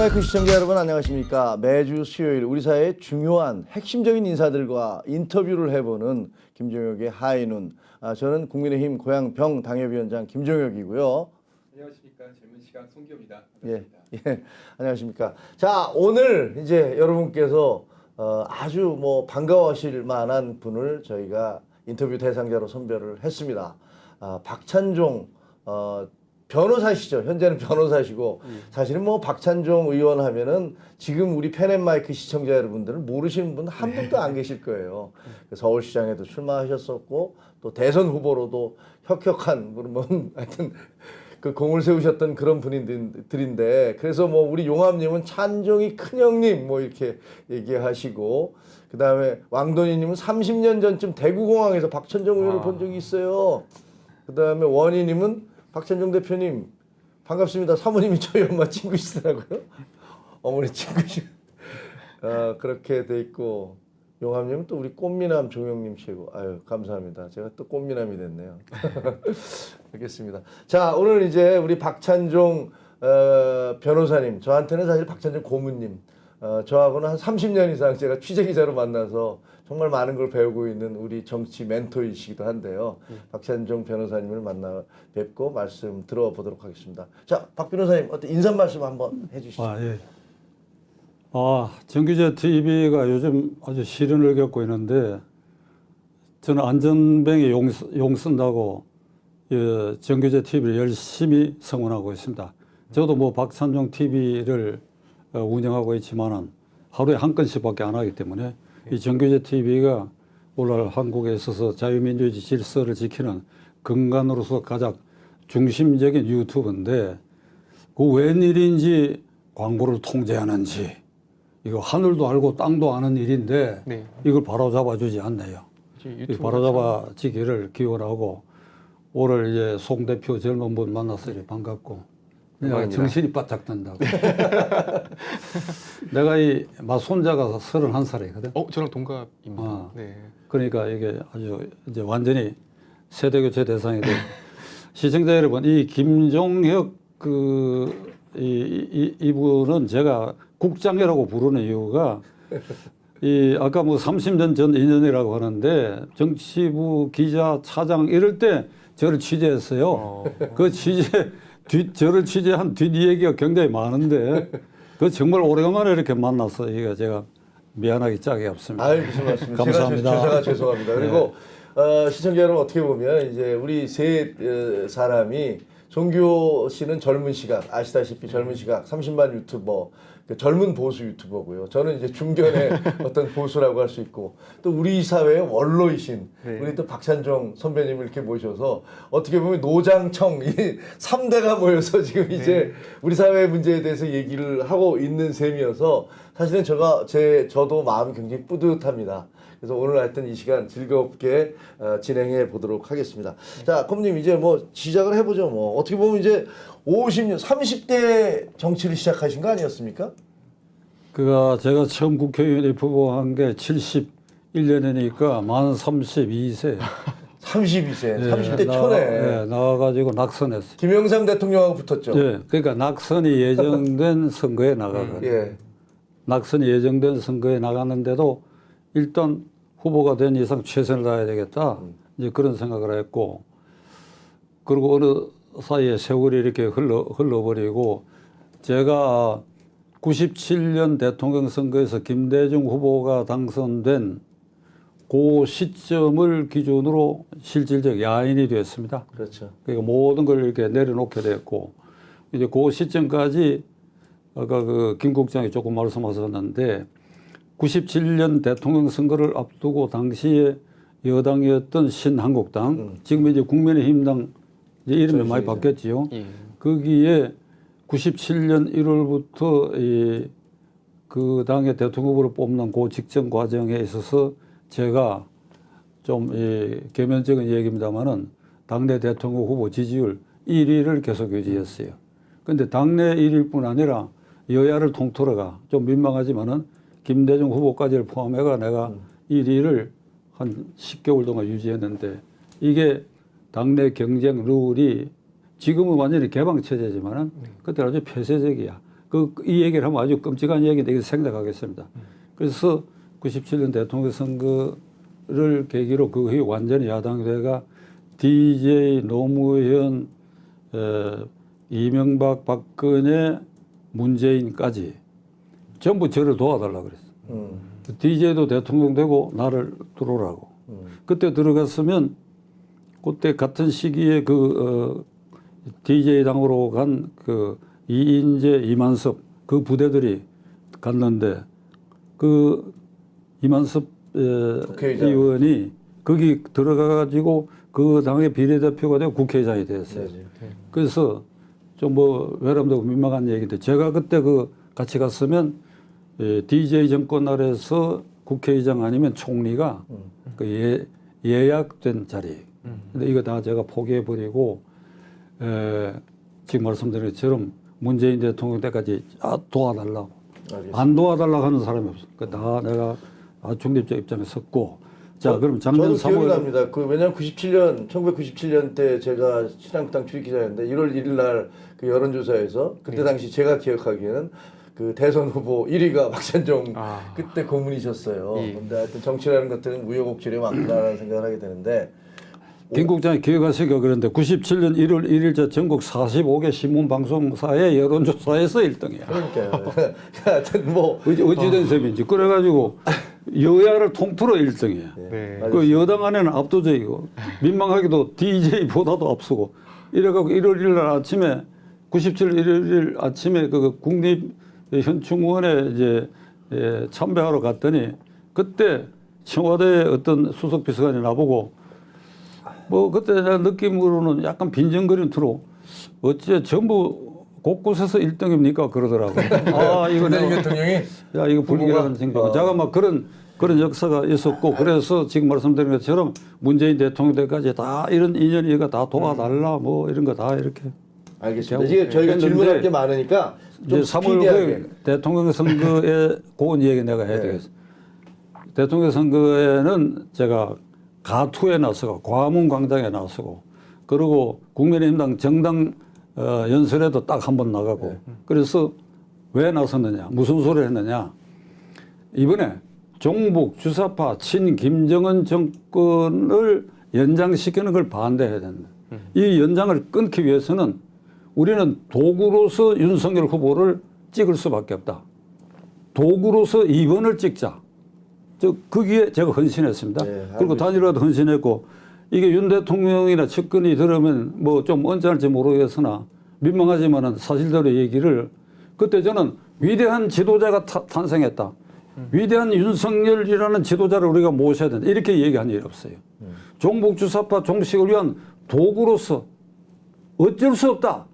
펜마이크 시청자 여러분 안녕하십니까. 매주 수요일 우리 사회의 중요한 핵심적인 인사들과 인터뷰를 해보는 김종혁의 하이눈. 저는 국민의힘 고양병 당협위원장 김종혁이고요. 안녕하십니까. 젊은 시각 송기호입니다. 예, 안녕하십니까. 자, 오늘 이제 여러분께서 아주 반가워하실 만한 분을 저희가 인터뷰 대상자로 선별을 했습니다. 박찬종 변호사시죠. 현재는 변호사시고 사실은 박찬종 의원 하면은 지금 우리 펜앤마이크 시청자 여러분들은 모르시는 분 한 분도 안 계실 거예요. 서울시장에도 출마하셨었고 또 대선 후보로도 혁혁한 하여튼 그 공을 세우셨던 그런 분들인데 그래서 우리 용암님은 찬종이 큰형님 이렇게 얘기하시고 그 다음에 왕돈이님은 30년 전쯤 대구공항에서 박찬종 의원을 본 적이 있어요. 그 다음에 원희님은 박찬종 대표님 반갑습니다. 사모님이 저희 엄마 친구시더라고요. 어머니 친구시. 그렇게 돼 있고 용암님은 또 우리 꽃미남 종영님 최고. 아유 감사합니다. 제가 또 꽃미남이 됐네요. 알겠습니다. 자 오늘 이제 우리 박찬종 변호사님 저한테는 사실 박찬종 고문님 저하고는 한 30년 이상 제가 취재기자로 만나서 정말 많은 걸 배우고 있는 우리 정치 멘토이시기도 한데요. 박찬종 변호사님을 만나 뵙고 말씀 들어보도록 하겠습니다. 자, 박 변호사님 어떤 인사 말씀 한번 해주시죠. 예. 정규제 TV가 요즘 아주 시련을 겪고 있는데 저는 안전뱅이 용 쓴다고 정규제 TV를 열심히 성원하고 있습니다. 저도 박찬종 TV를 운영하고 있지만은 하루에 한 건씩밖에 안 하기 때문에 이 정규제 TV가 오늘 한국에 있어서 자유민주주의 질서를 지키는 근간으로서 가장 중심적인 유튜브인데 그 웬일인지 광고를 통제하는지 이거 하늘도 알고 땅도 아는 일인데 네. 이걸 바로잡아주지 않네요. 바로잡아지기를 기원하고 오늘 이제 송 대표 젊은 분 만나서 반갑고 내가 정신이 바짝 든다고. 내가 이 맞손자가 31살이거든. 저랑 동갑입니다. 네. 그러니까 이게 아주 이제 완전히 세대교체 대상이 돼. 시청자 여러분, 이 김종혁 이분은 제가 국장이라고 부르는 이유가 아까 30년 전 인연이라고 하는데 정치부 기자 차장 이럴 때 저를 취재했어요. 그 저를 취재한 뒷이야기가 굉장히 많은데 그 정말 오래간만에 이렇게 만나서 이거 제가 미안하기 짝이 없습니다. 아유 무슨 말씀? 감사합니다. 제가 죄송합니다. 그리고 시청자 여러분 어떻게 보면 이제 우리 세 사람이 종규 씨는 젊은 시각 아시다시피 젊은 시각 30만 유튜버 젊은 보수 유튜버고요. 저는 이제 중견의 어떤 보수라고 할 수 있고 또 우리 사회의 원로이신 우리 또 박찬종 선배님을 이렇게 모셔서 어떻게 보면 노장청 이 3대가 모여서 지금 이제 우리 사회 문제에 대해서 얘기를 하고 있는 셈이어서 사실은 저도 마음이 굉장히 뿌듯합니다. 그래서 오늘 하여튼 이 시간 즐겁게 진행해 보도록 하겠습니다. 자, 고모님 이제 시작을 해보죠. 어떻게 보면 이제 50년, 30대 정치를 시작하신 거 아니었습니까? 제가 처음 국회의원 입후보한 게 71년이니까 만 32세. 32세, 30대 초네. 나와가지고 낙선했어요. 김영삼 대통령하고 붙었죠. 네, 그러니까 낙선이 예정된 선거에 나가거든요. 낙선이 예정된 선거에 나갔는데도 일단 후보가 된 이상 최선을 다해야 되겠다. 이제 그런 생각을 했고, 그리고 어느 사이에 세월이 이렇게 흘러버리고, 제가 97년 대통령 선거에서 김대중 후보가 당선된 그 시점을 기준으로 실질적 야인이 됐습니다. 그렇죠. 그러니까 모든 걸 이렇게 내려놓게 됐고, 이제 그 시점까지 아까 김 국장이 조금 말씀하셨는데, 97년 대통령 선거를 앞두고 당시에 여당이었던 신한국당, 지금 이제 국민의힘당 이제 이름이 많이 바뀌었지요. 거기에 97년 1월부터 그 당의 대통령 후보를 뽑는 그 직전 과정에 있어서 제가 좀 개면적인 얘기입니다만은 당내 대통령 후보 지지율 1위를 계속 유지했어요. 그런데 당내 1위뿐 아니라 여야를 통틀어가 좀 민망하지만은 김대중 후보까지를 포함해가 내가 1위를 한 10개월 동안 유지했는데 이게 당내 경쟁 룰이 지금은 완전히 개방체제지만은 그때 아주 폐쇄적이야. 이 얘기를 하면 아주 끔찍한 얘기인데 이거 생략하겠습니다. 그래서 97년 대통령 선거를 계기로 그 후에 완전히 야당대가 DJ, 노무현, 이명박, 박근혜, 문재인까지 전부 저를 도와달라고 그랬어요. DJ도 대통령 되고 나를 들어오라고. 그때 들어갔으면 그때 같은 시기에 DJ 당으로 간 그 이인재, 이만섭 그 부대들이 갔는데 그 이만섭 국회의장. 의원이 거기 들어가가지고 그 당의 비례대표가 되고 국회의장이 됐어요. 네. 그래서 좀 뭐 외람되고 민망한 얘기인데 제가 그때 같이 갔으면 DJ 정권 아래서 국회의장 아니면 총리가 그 예약된 자리. 근데 이거 다 제가 포기해 버리고 지금 말씀드린 것처럼 문재인 대통령 때까지 도와달라고. 알겠습니다. 안 도와달라고 하는 사람이 없어. 다 내가 중립적 입장에 섰고. 자, 그럼 작년 저도 기억이 3월 납니다. 왜냐하면 1997년 때 제가 신한국당 출입기자였는데 1월 1일 날 그 여론조사에서 그때 당시 제가 기억하기에는 그 대선 후보 1위가 박찬종 그때 고문이셨어요. 근데 하여튼 정치라는 것들은 우여곡절이 많구나라는 생각을 하게 되는데 김 국장이 기억하시기가 그런데 97년 1월 1일자 전국 45개 신문방송사의 여론조사에서 1등이야. 그러니까요. 하여튼 뭐 어찌된 셈인지. 그래가지고 여야를 통틀어 1등이야. 네. 그 여당 안에는 압도적이고 민망하게도 DJ보다도 앞서고 이래갖고 1월 1일 날 아침에 97일 1일 아침에 그 국립현충원에 이제 참배하러 갔더니 그때 청와대 어떤 수석 비서관이 나보고 뭐 그때 내 느낌으로는 약간 빈정거리는 투로 어째 전부 곳곳에서 1등입니까 그러더라고. 아 이거 문재인 내가 대통령이 야 이거 불길한 생각. 제가 막 그런 역사가 있었고 그래서 지금 말씀드린 것처럼 문재인 대통령 때까지 다 이런 인연이가 다 도와달라 뭐 이런 거 다 이렇게. 알겠습니다. 이제 저희가 질문할 게 많으니까 좀 이제 3월 스피디하게. 9일 대통령 선거에 그건 얘기 내가 해야 되겠어. 대통령 선거에는 제가 가투에 나서고 광화문 광장에 나서고 그리고 국민의힘당 정당 연설에도 딱 한 번 나가고 그래서 왜 나섰느냐 무슨 소리를 했느냐 이번에 종북 주사파 친 김정은 정권을 연장시키는 걸 반대해야 된다. 이 연장을 끊기 위해서는 우리는 도구로서 윤석열 후보를 찍을 수밖에 없다. 도구로서 2번을 찍자. 거기에 제가 헌신했습니다. 네, 그리고 단일화도 헌신했고 이게 윤 대통령이나 측근이 들으면 뭐 좀 언짢을지 모르겠으나 민망하지만은 사실대로 얘기를 그때 저는 위대한 지도자가 탄생했다. 위대한 윤석열이라는 지도자를 우리가 모셔야 된다. 이렇게 얘기한 일이 없어요. 종북주사파 종식을 위한 도구로서 어쩔 수 없다.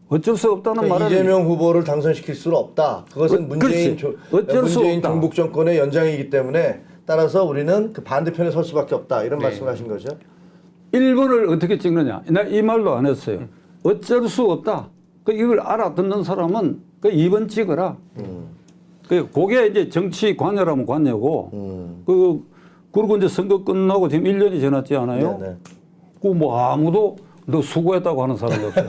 어쩔 수 없다는 그러니까 말은 이재명 후보를 당선시킬 수는 없다. 그것은 문재인 어쩔 수 문재인 없다. 종북 정권의 연장이기 때문에 따라서 우리는 그 반대편에 설 수밖에 없다. 이런 네. 말씀하신 거죠. 1번을 어떻게 찍느냐. 나 이 말도 안 했어요. 어쩔 수 없다. 이걸 알아듣는 사람은 2번 찍어라. 그게 이제 정치 관여라면 관여고 그리고 이제 선거 끝나고 지금 1년이 지났지 않아요? 네. 그 뭐 아무도 너 수고했다고 하는 사람이 없어요.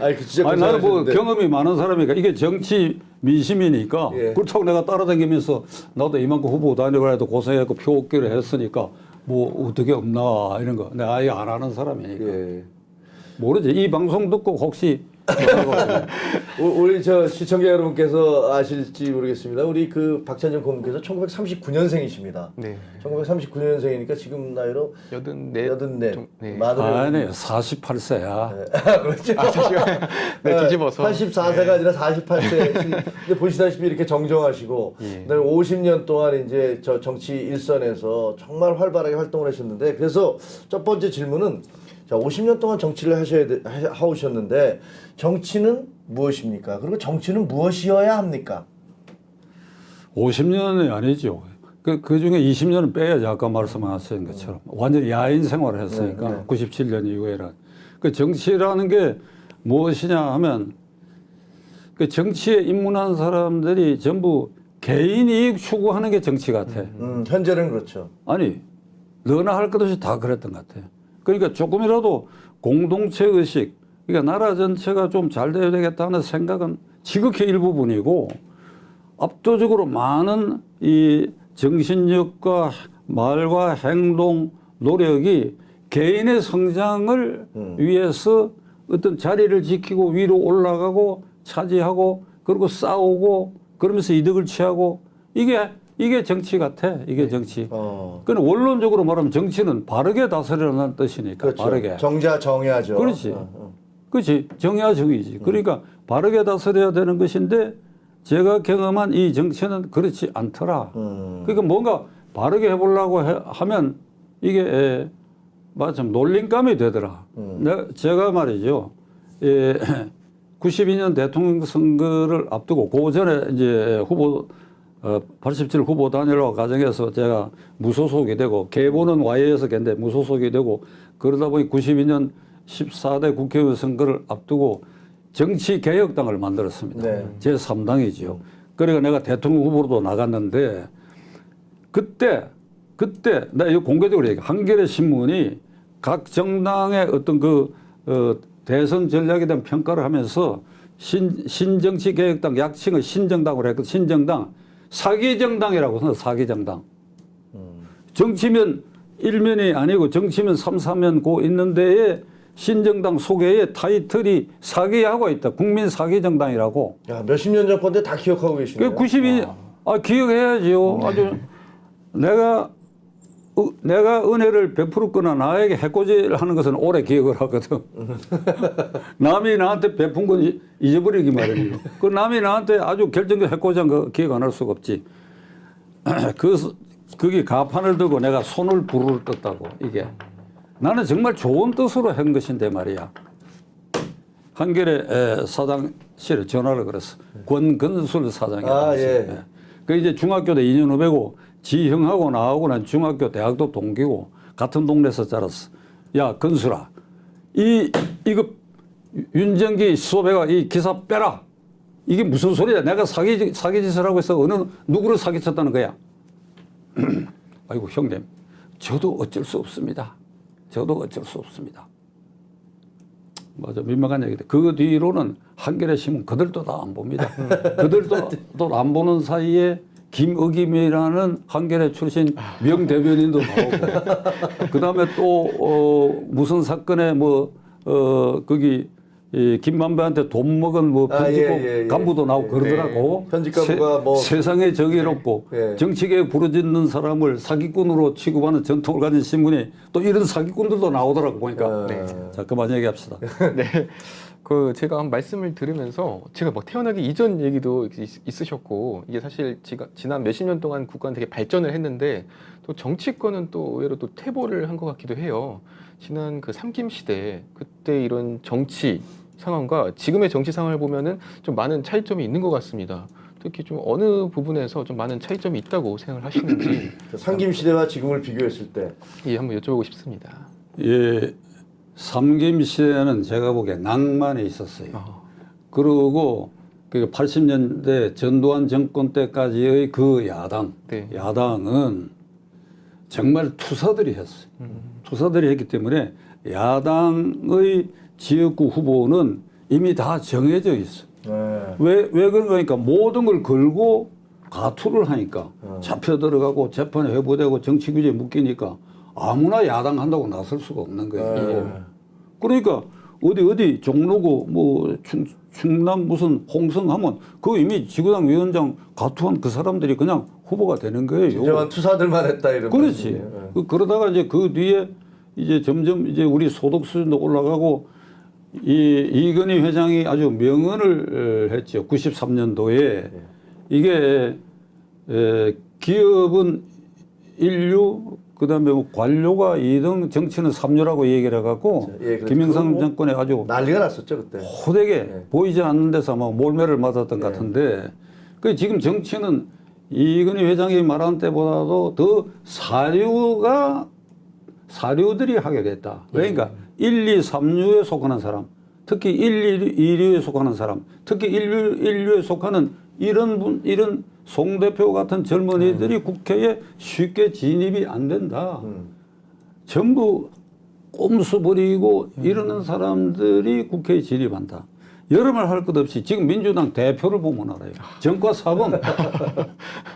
아니, 그 진짜 아니, 나는 뭐 고생하셨는데. 경험이 많은 사람이니까 이게 정치 민심이니까 예. 그렇다고 내가 따라다니면서 나도 이만큼 후보 다니고 해도 고생했고 표 얻기로 했으니까 뭐 어떻게 없나 이런 거 내가 아예 안 하는 사람이니까 예. 모르지. 이 방송 듣고 혹시 우리 저 시청자 여러분께서 아실지 모르겠습니다. 우리 그 박찬정 고문께서 1939년생이십니다. 네. 1939년생이니까 지금 나이로 84. 네. 만으로 아니 48세야. 그렇죠. 네, 뒤집어서. 84세가 아니라 48세. 근데 보시다시피 이렇게 정정하시고, 그다음에 50년 동안 이제 저 정치 일선에서 정말 활발하게 활동을 하셨는데, 그래서 첫 번째 질문은 자, 50년 동안 정치를 하오셨는데 정치는 무엇입니까? 그리고 정치는 무엇이어야 합니까? 50년이 아니죠. 그 중에 20년은 빼야지 아까 말씀하신 것처럼 완전히 야인 생활을 했으니까 네, 네. 97년 이후에는 그 정치라는 게 무엇이냐 하면 그 정치에 입문한 사람들이 전부 개인 이익 추구하는 게 정치 같아. 현재는 그렇죠. 아니 너나 할 것 없이 다 그랬던 것 같아요. 그러니까 조금이라도 공동체 의식 그러니까 나라 전체가 좀 잘 돼야 되겠다는 생각은 지극히 일부분이고 압도적으로 많은 이 정신력과 말과 행동, 노력이 개인의 성장을 위해서 어떤 자리를 지키고 위로 올라가고 차지하고 그리고 싸우고 그러면서 이득을 취하고 이게 정치 같아. 이게 정치. 그건 원론적으로 말하면 정치는 바르게 다스리라는 뜻이니까. 그렇죠. 바르게. 정자 정야죠. 그렇지. 그렇지. 정야 정이지. 그러니까 바르게 다스려야 되는 것인데 제가 경험한 이 정치는 그렇지 않더라. 그러니까 뭔가 바르게 해보려고 하면 이게 마침 놀림감이 되더라. 제가 말이죠. 92년 대통령 선거를 앞두고 그 전에 이제 87 후보 단일화 과정에서 제가 무소속이 되고 계보는 Y에서 겠는데 무소속이 되고 그러다 보니 92년 14대 국회의원 선거를 앞두고 정치개혁당을 만들었습니다. 네. 제3당이지요. 그러니까 내가 대통령 후보로도 나갔는데 그때 내가 이거 공개적으로 얘기해. 한겨레 신문이 각 정당의 어떤 대선 전략에 대한 평가를 하면서 신정치개혁당 약칭을 신정당으로 했거든. 신정당. 사기정당이라고 해서 사기정당. 정치면 1면이 아니고 정치면 3, 4면 고 있는 데에 신정당 소개에 타이틀이 사기하고 있다. 국민 사기정당이라고. 야, 몇십 년 전 건데 다 기억하고 계시네요. 92, 기억해야지요. 아주 내가 은혜를 베풀었거나 나에게 해코지를 하는 것은 오래 기억을 하거든. 남이 나한테 베푼 건 잊어버리기 마련이고. 그 남이 나한테 아주 결정적 해코지한 거 기억 안 할 수가 없지. 그게 가판을 들고 내가 손을 부르르 떴다고, 이게. 나는 정말 좋은 뜻으로 한 것인데 말이야. 한겨레 사장실에 전화를 걸었어. 권근술 사장이라고. 예. 그 이제 중학교 때 2년 후배고 지형하고 나하고 난 중학교 대학도 동기고 같은 동네에서 자랐어. 야, 건술아. 이거 윤정기 수호배가 이 기사 빼라. 이게 무슨 소리야? 내가 사기짓을 하고 있어. 누구를 사기쳤다는 거야? 아이고, 형님. 저도 어쩔 수 없습니다. 맞아, 민망한 얘기다. 그 뒤로는 한겨레 신문 그들도 다 안 봅니다. 그들도 또 안 보는 사이에 김의김이라는 한겨레 출신 명대변인도 나오고, 그 다음에 또 무슨 사건에 거기 김만배한테 돈 먹은 편집국 간부도 나오고 그러더라고. 편집 간부가 세상에 정의롭고 예. 정치계에 부르짖는 사람을 사기꾼으로 취급하는 전통을 가진 신문이 또 이런 사기꾼들도 나오더라고 보니까. 자, 그만 얘기합시다. 네. 제가 한 말씀을 들으면서 제가 태어나기 이전 얘기도 있으셨고, 이게 사실 지난 몇십 년 동안 국가는 되게 발전을 했는데 또 정치권은 또 의외로 또 퇴보를 한 것 같기도 해요. 지난 그 삼김 시대 그때 이런 정치 상황과 지금의 정치 상황을 보면은 좀 많은 차이점이 있는 것 같습니다. 특히 좀 어느 부분에서 좀 많은 차이점이 있다고 생각을 하시는지. 상김 시대와 지금을 비교했을 때. 예, 한번 여쭤보고 싶습니다. 예. 삼김 시대는 제가 보기에 낭만이 있었어요. 그리고 80년대 전두환 정권 때까지의 그 야당은 정말 투사들이 했어요. 투사들이 했기 때문에 야당의 지역구 후보는 이미 다 정해져 있어요. 왜 그런가 모든 걸 걸고 가투를 하니까 잡혀 들어가고 재판에 회부되고 정치규제에 묶이니까 아무나 야당 한다고 나설 수가 없는 거예요. 그러니까 어디 종로구 충남 무슨 홍성하면 그 이미 지구당 위원장 가투한 그 사람들이 그냥 후보가 되는 거예요. 진정한 투사들만 했다 이런. 그렇지. 그러다가 이제 그 뒤에 이제 점점 이제 우리 소득 수준도 올라가고 이건희 회장이 아주 명언을 했죠. 93년도에 이게 기업은 1류 그다음에 관료가 2등 정치는 3류라고 얘기를 해갖고 김영삼 정권에 아주 난리가 났었죠 그때. 호되게 보이지 않는 데서 막 몰매를 맞았던 것 같은데 그 지금 정치는 이건희 회장이 말한 때보다도 더 사류들이 하게 됐다. 그러니까 1, 2, 3류에 속하는 사람, 특히 1, 2류에 속하는 사람, 특히 1류에 속하는 이런 송 대표 같은 젊은이들이 국회에 쉽게 진입이 안 된다. 전부 꼼수 부리고 이러는 사람들이 국회에 진입한다. 여름을 할 것 없이 지금 민주당 대표를 보면 알아요. 정과 사범.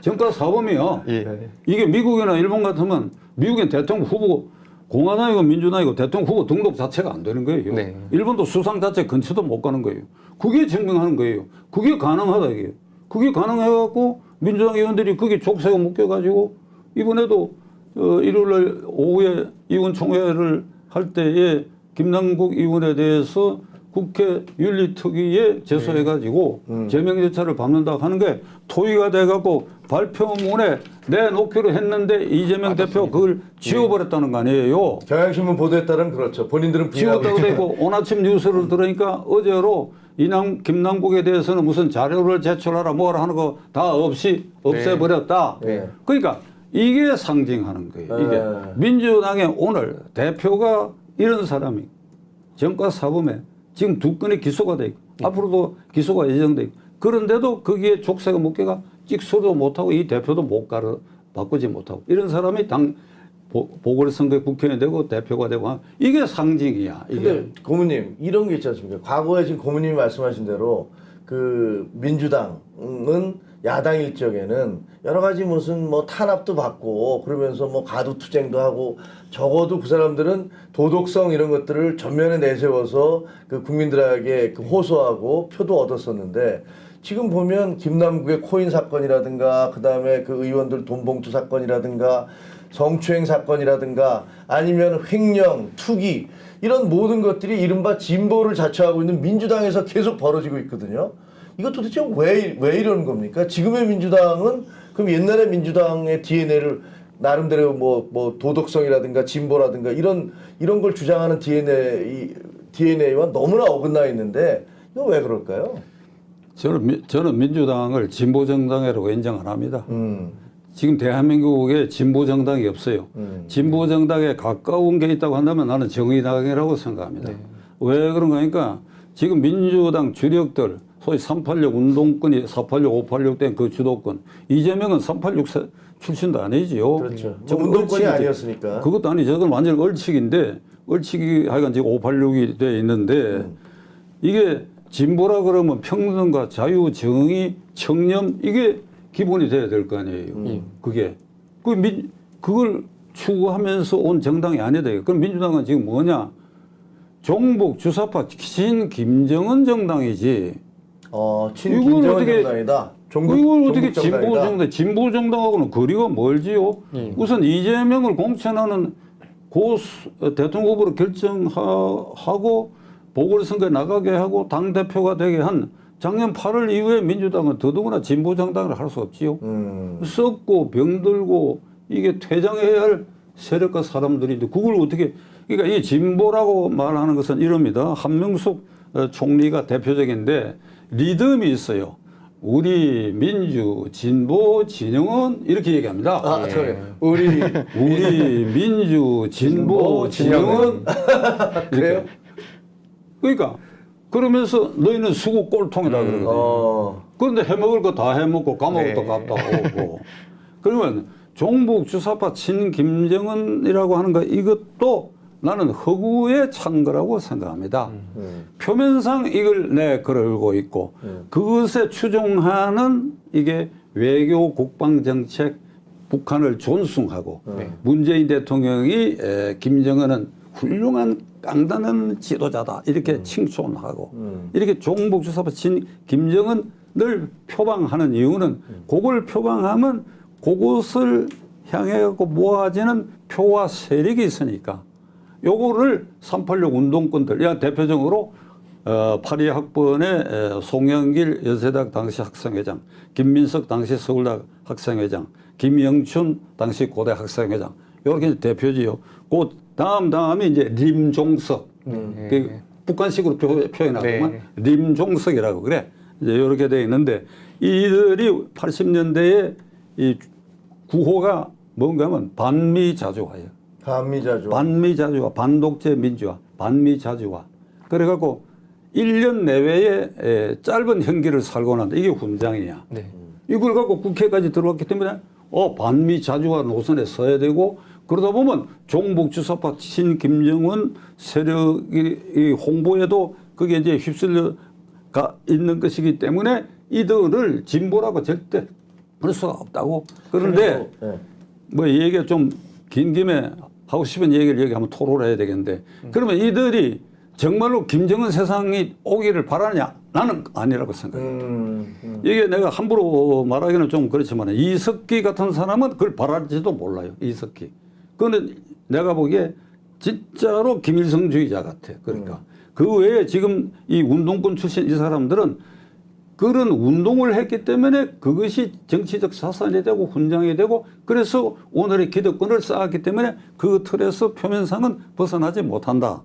정과 사범이요. 예. 이게 미국이나 일본 같으면 미국엔 대통령 후보 공화당이고 민주당이고 대통령 후보 등록 자체가 안 되는 거예요. 네. 일본도 수상 자체 근처도 못 가는 거예요. 그게 증명하는 거예요. 그게 가능하다 이게. 그게 가능해갖고 민주당 의원들이 그게 족쇄가 묶여가지고 이번에도 일요일날 오후에 의원총회를 할 때에 김남국 의원에 대해서 국회 윤리특위에 제소해가지고 제명 절차를 밟는다고 하는 게 토의가 돼갖고 발표문에 내놓기로 했는데 이재명 대표가 그걸 지워버렸다는 거 아니에요. 경향신문 보도에 따르면 그렇죠. 본인들은 부인하고 지웠다고 있죠. 되고 오늘 아침 뉴스를 들으니까 어제로 김남국에 대해서는 무슨 자료를 제출하라 뭐라 하는 거 다 없이 없애버렸다. 네. 그러니까 이게 상징하는 거예요. 이게 네. 민주당의 오늘 대표가 이런 사람이 정과 사범에 지금 2건의 기소가 돼 있고 앞으로도 기소가 예정돼 있고 그런데도 거기에 족쇄가 묶여가 찍소리도 못하고 이 대표도 못 바꾸지 못하고 이런 사람이 당 보궐선거에 국회의원이 되고 대표가 되고 이게 상징이야. 이게. 근데 고모님 이런 게 있지 않습니까? 과거에 지금 고모님이 말씀하신 대로 그 민주당은 야당일 적에는 여러 가지 무슨 뭐 탄압도 받고 그러면서 뭐 가두투쟁도 하고 적어도 그 사람들은 도덕성 이런 것들을 전면에 내세워서 그 국민들에게 그 호소하고 표도 얻었었는데 지금 보면 김남국의 코인 사건이라든가 그 다음에 그 의원들 돈봉투 사건이라든가 성추행 사건이라든가 아니면 횡령, 투기 이런 모든 것들이 이른바 진보를 자처하고 있는 민주당에서 계속 벌어지고 있거든요. 이거 도대체 왜 이러는 겁니까? 지금의 민주당은 그럼 옛날의 민주당의 DNA를 나름대로 뭐 도덕성이라든가 진보라든가 이런 걸 주장하는 DNA와 너무나 어긋나 있는데 이거 왜 그럴까요? 저는 민주당을 진보 정당이라고 인정 안 합니다. 지금 대한민국에 진보 정당이 없어요. 진보 정당에 가까운 게 있다고 한다면 나는 정의당이라고 생각합니다. 네. 왜 그런가 하니까 지금 민주당 주력들 소위 386 운동권이 486, 586 된 그 주도권 이재명은 386 출신도 아니지요. 그렇죠. 저 운동권이 얼치기지. 아니었으니까. 그것도 아니죠. 저건 완전 얼치기인데 얼치기 하여간 지금 586이 돼 있는데 이게 진보라 그러면 평등과 자유, 정의, 청렴 이게 기본이 돼야 될 거 아니에요. 그게 그걸 추구하면서 온 정당이 아니다. 그럼 민주당은 지금 뭐냐? 종북 주사파 친 김정은 정당이지. 친 김정은 정당이다. 이걸 어떻게 종북 정당이다. 진보 정당하고는 거리가 멀지요. 우선 이재명을 공천하는 대통령 후보로 결정하고 보궐선거에 나가게 하고 당대표가 되게 한 작년 8월 이후에 민주당은 더더구나 진보 정당을 할 수 없지요. 썩고 병들고 이게 퇴장해야 할 세력과 사람들인데 그걸 어떻게 그러니까 이 진보라고 말하는 것은 이럽니다. 한명숙 총리가 대표적인데 리듬이 있어요. 우리 민주 진보 진영은 이렇게 얘기합니다. 우리 민주 진보 진영은 그래요? 그러니까 그러면서 너희는 수구 꼴통이다 그러거든요. 그런데 해먹을 거 다 해먹고 까먹을 거 값다 오고 그러면 종북 주사파 친 김정은이라고 하는 거 이것도 나는 허구에 찬 거라고 생각합니다. 표면상 이걸 걸고 있고 그것에 추종하는 이게 외교 국방 정책 북한을 존숭하고 문재인 대통령이 김정은은 훌륭한 깡다는 지도자다 이렇게 칭송하고 이렇게 종북 주사파 친 김정은을 표방하는 이유는 그걸 표방하면 그곳을 향해 갖고 모아지는 표와 세력이 있으니까 요거를 386 운동권들 대표적으로 82학번의 송영길 연세대학 당시 학생회장, 김민석 당시 서울대학 학생회장, 김영춘 당시 고대 학생회장 이렇게 대표지요. 그 다음이 이제 림종석. 그 북한식으로 표현하면 림종석이라고 그래. 이제 이렇게 되어 있는데 이들이 80년대에 이 구호가 뭔가 하면 반미자주화예요. 반미자주화, 반독재 민주화, 반미자주화. 그래갖고 1년 내외에 짧은 형기를 살고 난다. 이게 훈장이야. 이걸 갖고 국회까지 들어왔기 때문에 반미자주화 노선에 서야 되고 그러다 보면 종북 주사파 친 김정은 세력이 이 홍보에도 그게 이제 휩쓸려가 있는 것이기 때문에 이들을 진보라고 절대 할 수가 없다고. 그런데 네. 뭐 얘기가 좀 긴 김에 하고 싶은 얘기를 여기 한번 토로를 해야 되겠는데 그러면 이들이 정말로 김정은 세상이 오기를 바라느냐? 나는 아니라고 생각해요. 이게 내가 함부로 말하기는 좀 그렇지만 이석기 같은 사람은 그걸 바랄지도 몰라요. 이석기. 그거는 내가 보기에 진짜로 김일성주의자 같아. 그러니까 그 외에 지금 이 운동권 출신 이 사람들은 그런 운동을 했기 때문에 그것이 정치적 사산이 되고 훈장이 되고 그래서 오늘의 기득권을 쌓았기 때문에 그 틀에서 표면상은 벗어나지 못한다.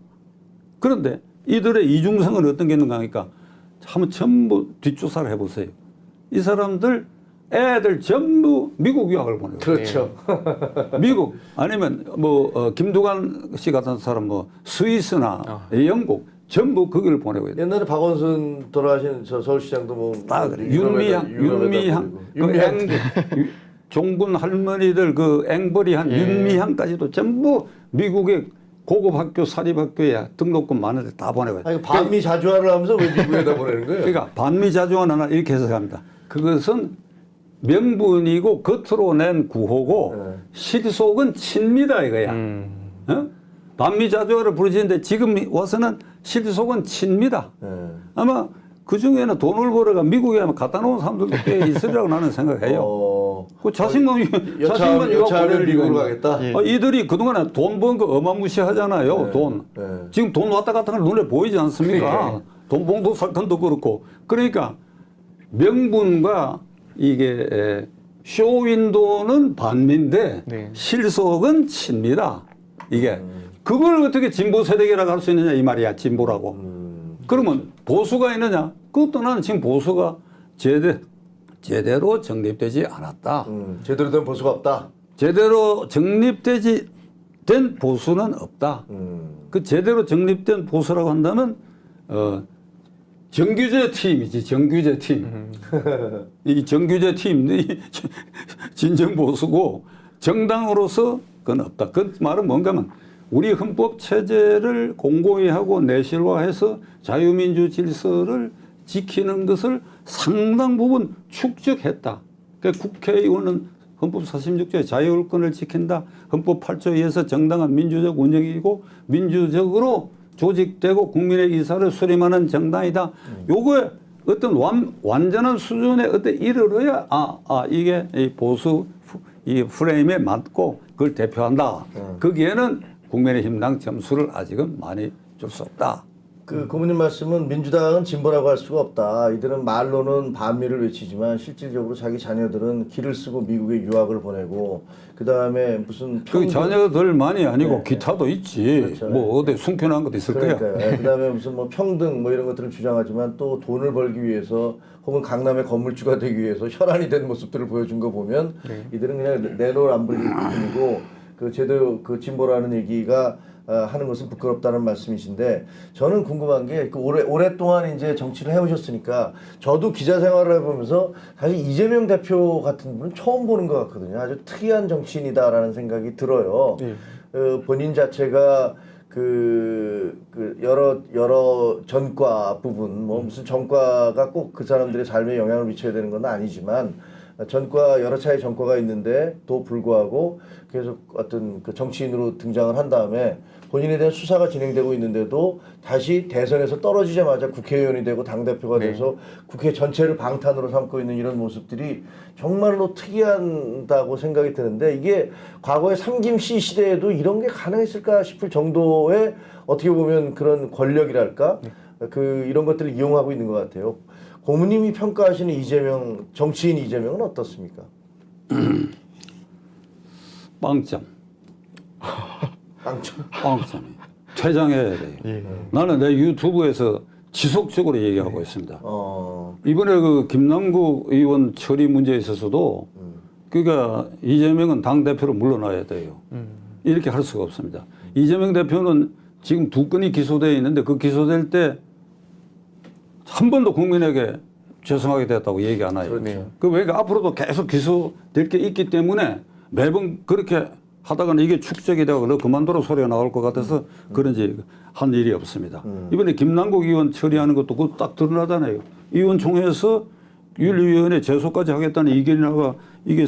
그런데 이들의 이중성은 어떤 게 있는가 하니까 한번 전부 뒷조사를 해보세요. 이 사람들 애들 전부 미국 유학을 보내요. 그렇죠. 미국 아니면 뭐 김두관 씨 같은 사람 뭐 스위스나 영국 전부 거기를 보내고 있어요. 옛날에 박원순 돌아가신 저 서울시장도 뭐 그래. 윤미향, 종군 할머니들 그 앵벌이한 윤미향까지도 전부 미국의 고급 학교 사립학교에 등록금 많은데 다 보내고 있어요. 아니, 반미 자주화를 하면서 왜 미국에다 보내는 거예요? 그러니까 반미 자주화는 이렇게 해석합니다. 그것은 명분이고 겉으로 낸 구호고 실속은 친미다 이거야. 어? 반미 자주화를 부르시는데 지금 와서는 실속은 친미다. 아마 그 중에는 돈을 벌어가 미국에 아마 갖다 놓은 사람들도 꽤 있으리라고 나는 생각해요. 그 자신감 여차하면 미국으로 가겠다. 이들이 그동안에 돈 번 거 어마무시하잖아요. 돈. 지금 돈 왔다 갔다 하는 눈에 보이지 않습니까? 돈 봉도 사건도 그렇고. 그러니까 명분과 이게 쇼윈도는 반미인데 실속은 친미다. 이게 그걸 어떻게 진보 세력이라고 할 수 있느냐 이 말이야. 진보라고. 그러면 보수가 있느냐? 그것도 나는 지금 보수가 제대로 정립되지 않았다. 제대로 된 보수가 없다. 제대로 정립되지 된 보수는 없다. 그 제대로 정립된 보수라고 한다면 정규제 팀이지. 정규제 팀. 이 정규제 팀이 진정 보수고 정당으로서 그건 없다. 그 말은 뭔가 하면 우리 헌법 체제를 공고히 하고 내실화해서 자유민주 질서를 지키는 것을 상당 부분 축적했다. 그러니까 국회의원은 헌법 46조의 자유권을 지킨다. 헌법 8조에 의해서 정당한 민주적 운영이고 민주적으로 조직되고 국민의 의사를 수렴하는 정당이다. 요거에 어떤 완전한 수준의 어떤 이르러야 이게 이 보수 이 프레임에 맞고 그걸 대표한다. 거기에는 국민의힘당 점수를 아직은 많이 줄 수 없다. 그 고모님 말씀은 민주당은 진보라고 할 수가 없다. 이들은 말로는 반미를 외치지만 실질적으로 자기 자녀들은 길을 쓰고 미국에 유학을 보내고 그 다음에 무슨 그 자녀들만이 아니고 기타도 있지. 그렇죠. 뭐 어디 숨겨놓은 것도 있을 거야. 그 다음에 무슨 뭐 평등 뭐 이런 것들을 주장하지만 또 돈을 벌기 위해서 혹은 강남의 건물주가 되기 위해서 혈안이 된 모습들을 보여준 거 보면 이들은 그냥 내놓을 안 불릴 뿐이고 그 제대로 그 진보라는 얘기가 하는 것은 부끄럽다는 말씀이신데 저는 궁금한 게 그 오랫동안 이제 정치를 해오셨으니까 저도 기자 생활을 해보면서 사실 이재명 대표 같은 분은 처음 보는 것 같거든요. 아주 특이한 정치인이다라는 생각이 들어요. 본인 자체가 그 여러 전과 부분 뭐 무슨 전과가 꼭 그 사람들의 삶에 영향을 미쳐야 되는 건 아니지만 전과 여러 차례 전과가 있는데도 불구하고 계속 어떤 그 정치인으로 등장을 한 다음에 본인에 대한 수사가 진행되고 있는데도 다시 대선에서 떨어지자마자 국회의원이 되고 당대표가 돼서 국회 전체를 방탄으로 삼고 있는 이런 모습들이 정말로 특이하다고 생각이 드는데 이게 과거의 삼김씨 시대에도 이런 게 가능했을까 싶을 정도의 어떻게 보면 그런 권력이랄까 그 이런 것들을 이용하고 있는 것 같아요. 고모님이 평가하시는 이재명 정치인 이재명은 어떻습니까? 빵점. 빵점. 퇴장해야 돼요. 나는 내 유튜브에서 지속적으로 얘기하고 있습니다. 이번에 그 김남국 의원 처리 문제에 있어서도 그러니까 이재명은 당대표로 물러나야 돼요. 이렇게 할 수가 없습니다. 이재명 대표는 지금 2건이 기소되어 있는데 그 기소될 때 한 번도 국민에게 죄송하게 됐다고 얘기 안 해요. 그렇죠. 그러니까 앞으로도 계속 기소될 게 있기 때문에 매번 그렇게 하다가는 이게 축적이 되고 너 그만둬라 소리가 나올 것 같아서 그런지 한 일이 없습니다. 이번에 김남국 의원 처리하는 것도 그거 딱 드러나잖아요. 의원총회에서 윤리위원회 제소까지 하겠다는 의견이 나가 이게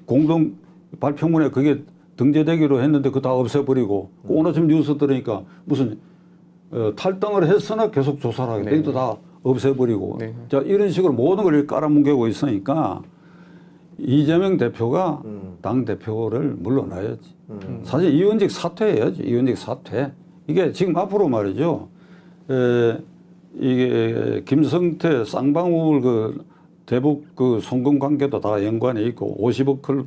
공동 발표문에 그게 등재되기로 했는데 그거 다 없애버리고 오늘 지금 뉴스 들으니까 무슨 탈당을 했으나 계속 조사를 하겠다. 이것도 다 없애버리고 네. 자 이런 식으로 모든 걸 깔아뭉개고 있으니까 이재명 대표가 당 대표를 물러나야지. 사실 이원직 사퇴해야지. 이원직 사퇴. 이게 지금 앞으로 말이죠. 이게 김성태 쌍방울 그 대북 그 송금 관계도 다 연관이 있고 50억 클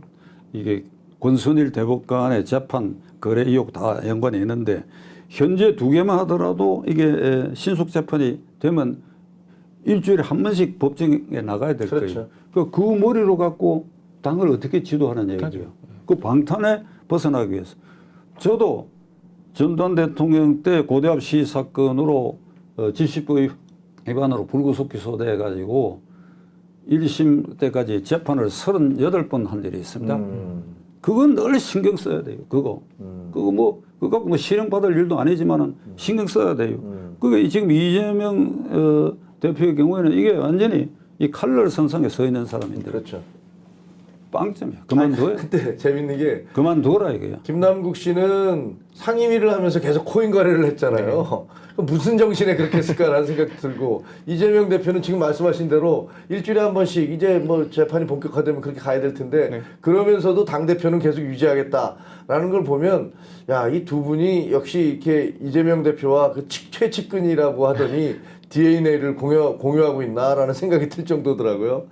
이게 권순일 대법관의 재판 거래 의혹 다 연관이 있는데 현재 2개만 하더라도 이게 신속 재판이 되면 일주일에 한 번씩 법정에 나가야 될 그렇죠. 거예요. 그 머리로 갖고 당을 어떻게 지도하는 얘기죠. 그 방탄에 벗어나기 위해서. 저도 전두환 대통령 때 고대합 시위 사건으로 질식법 위반으로 불구속 기소돼 가지고 1심 때까지 재판을 38번 한 일이 있습니다. 그건 늘 신경 써야 돼요. 그거 그거 뭐 실형받을 일도 아니지만은 신경 써야 돼요. 그게 지금 이재명 대표의 경우에는 이게 완전히 이 칼날 선상에 서 있는 사람인데. 그렇죠. 빵점이야. 그만둬요. 근데 재밌는 게 그만둬라 이거야. 김남국 씨는 상임위를 하면서 계속 코인 거래를 했잖아요. 그럼 무슨 정신에 그렇게 했을까라는 생각이 들고 이재명 대표는 지금 말씀하신 대로 일주일에 한 번씩 이제 뭐 재판이 본격화되면 그렇게 가야 될 텐데 그러면서도 당 대표는 계속 유지하겠다라는 걸 보면 야, 이 두 분이 역시 이렇게 이재명 대표와 그 최측근이라고 하더니 DNA를 공유하고 있나라는 생각이 들 정도더라고요.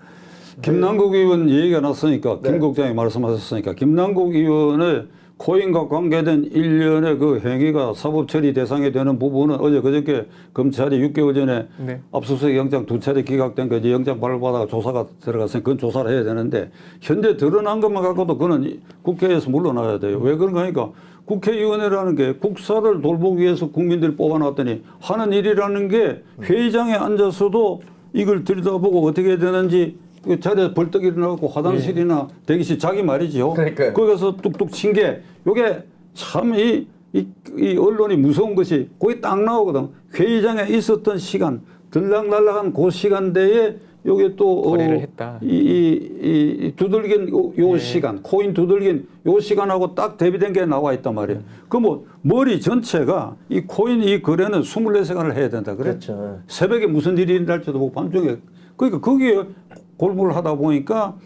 김남국 의원 얘기가 났으니까 네. 김 국장이 말씀하셨으니까 김남국 의원의 코인과 관계된 일련의 그 행위가 사법처리 대상이 되는 부분은 어제 그저께 검찰이 6개월 전에 네. 압수수색 영장 2차례 기각된 거 이제 영장 발부받아가 조사가 들어갔으니 그건 조사를 해야 되는데 현재 드러난 것만 갖고도 그는 국회에서 물러나야 돼요. 왜 그런가 하니까 국회의원이라는 게 국사를 돌보기 위해서 국민들이 뽑아놨더니 하는 일이라는 게 회의장에 앉아서도 이걸 들여다보고 어떻게 해야 되는지 그 자리에서 벌떡 일어나고 화장실이나 대기실 자기 말이죠. 그러니까요. 거기 가서 뚝뚝 친 게 요게 참 이 언론이 무서운 것이 거기 딱 나오거든. 회의장에 있었던 시간 들락날락한 그 시간대에 요게 또 거래를 했다. 이 두들긴 요 시간 코인 두들긴 요 시간하고 딱 대비된 게 나와 있단 말이에요. 그 뭐 머리 전체가 이 코인 이 거래는 24시간을 해야 된다 그래. 그렇죠. 새벽에 무슨 일이 일어날지도 모르고 밤중에 그러니까 거기에 골몰을 하다 보니까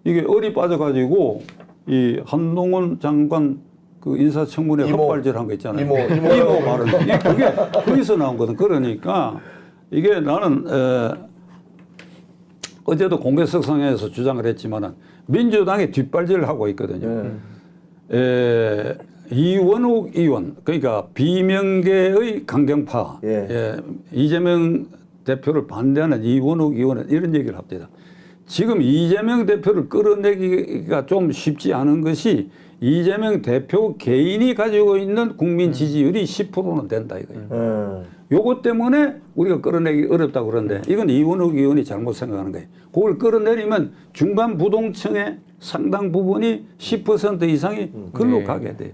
이게 얼이 빠져가지고 이 한동훈 장관 그 인사청문회 헛발질한 거 있잖아요. 이모 발언. 그게 거기서 나온 거든. 그러니까 이게 나는 어제도 공개석상에서 주장을 했지만은 민주당이 뒷발질을 하고 있거든요. 이원욱 의원 그러니까 비명계의 강경파 이재명 대표를 반대하는 이원욱 의원은 이런 얘기를 합니다. 지금 이재명 대표를 끌어내기가 좀 쉽지 않은 것이 이재명 대표 개인이 가지고 있는 국민 지지율이 10%는 된다 이거예요. 요것 때문에 우리가 끌어내기 어렵다고 그러는데 이건 이원욱 의원이 잘못 생각하는 거예요. 그걸 끌어내리면 중간 부동층의 상당 부분이 10% 이상이 글로 가게 돼요.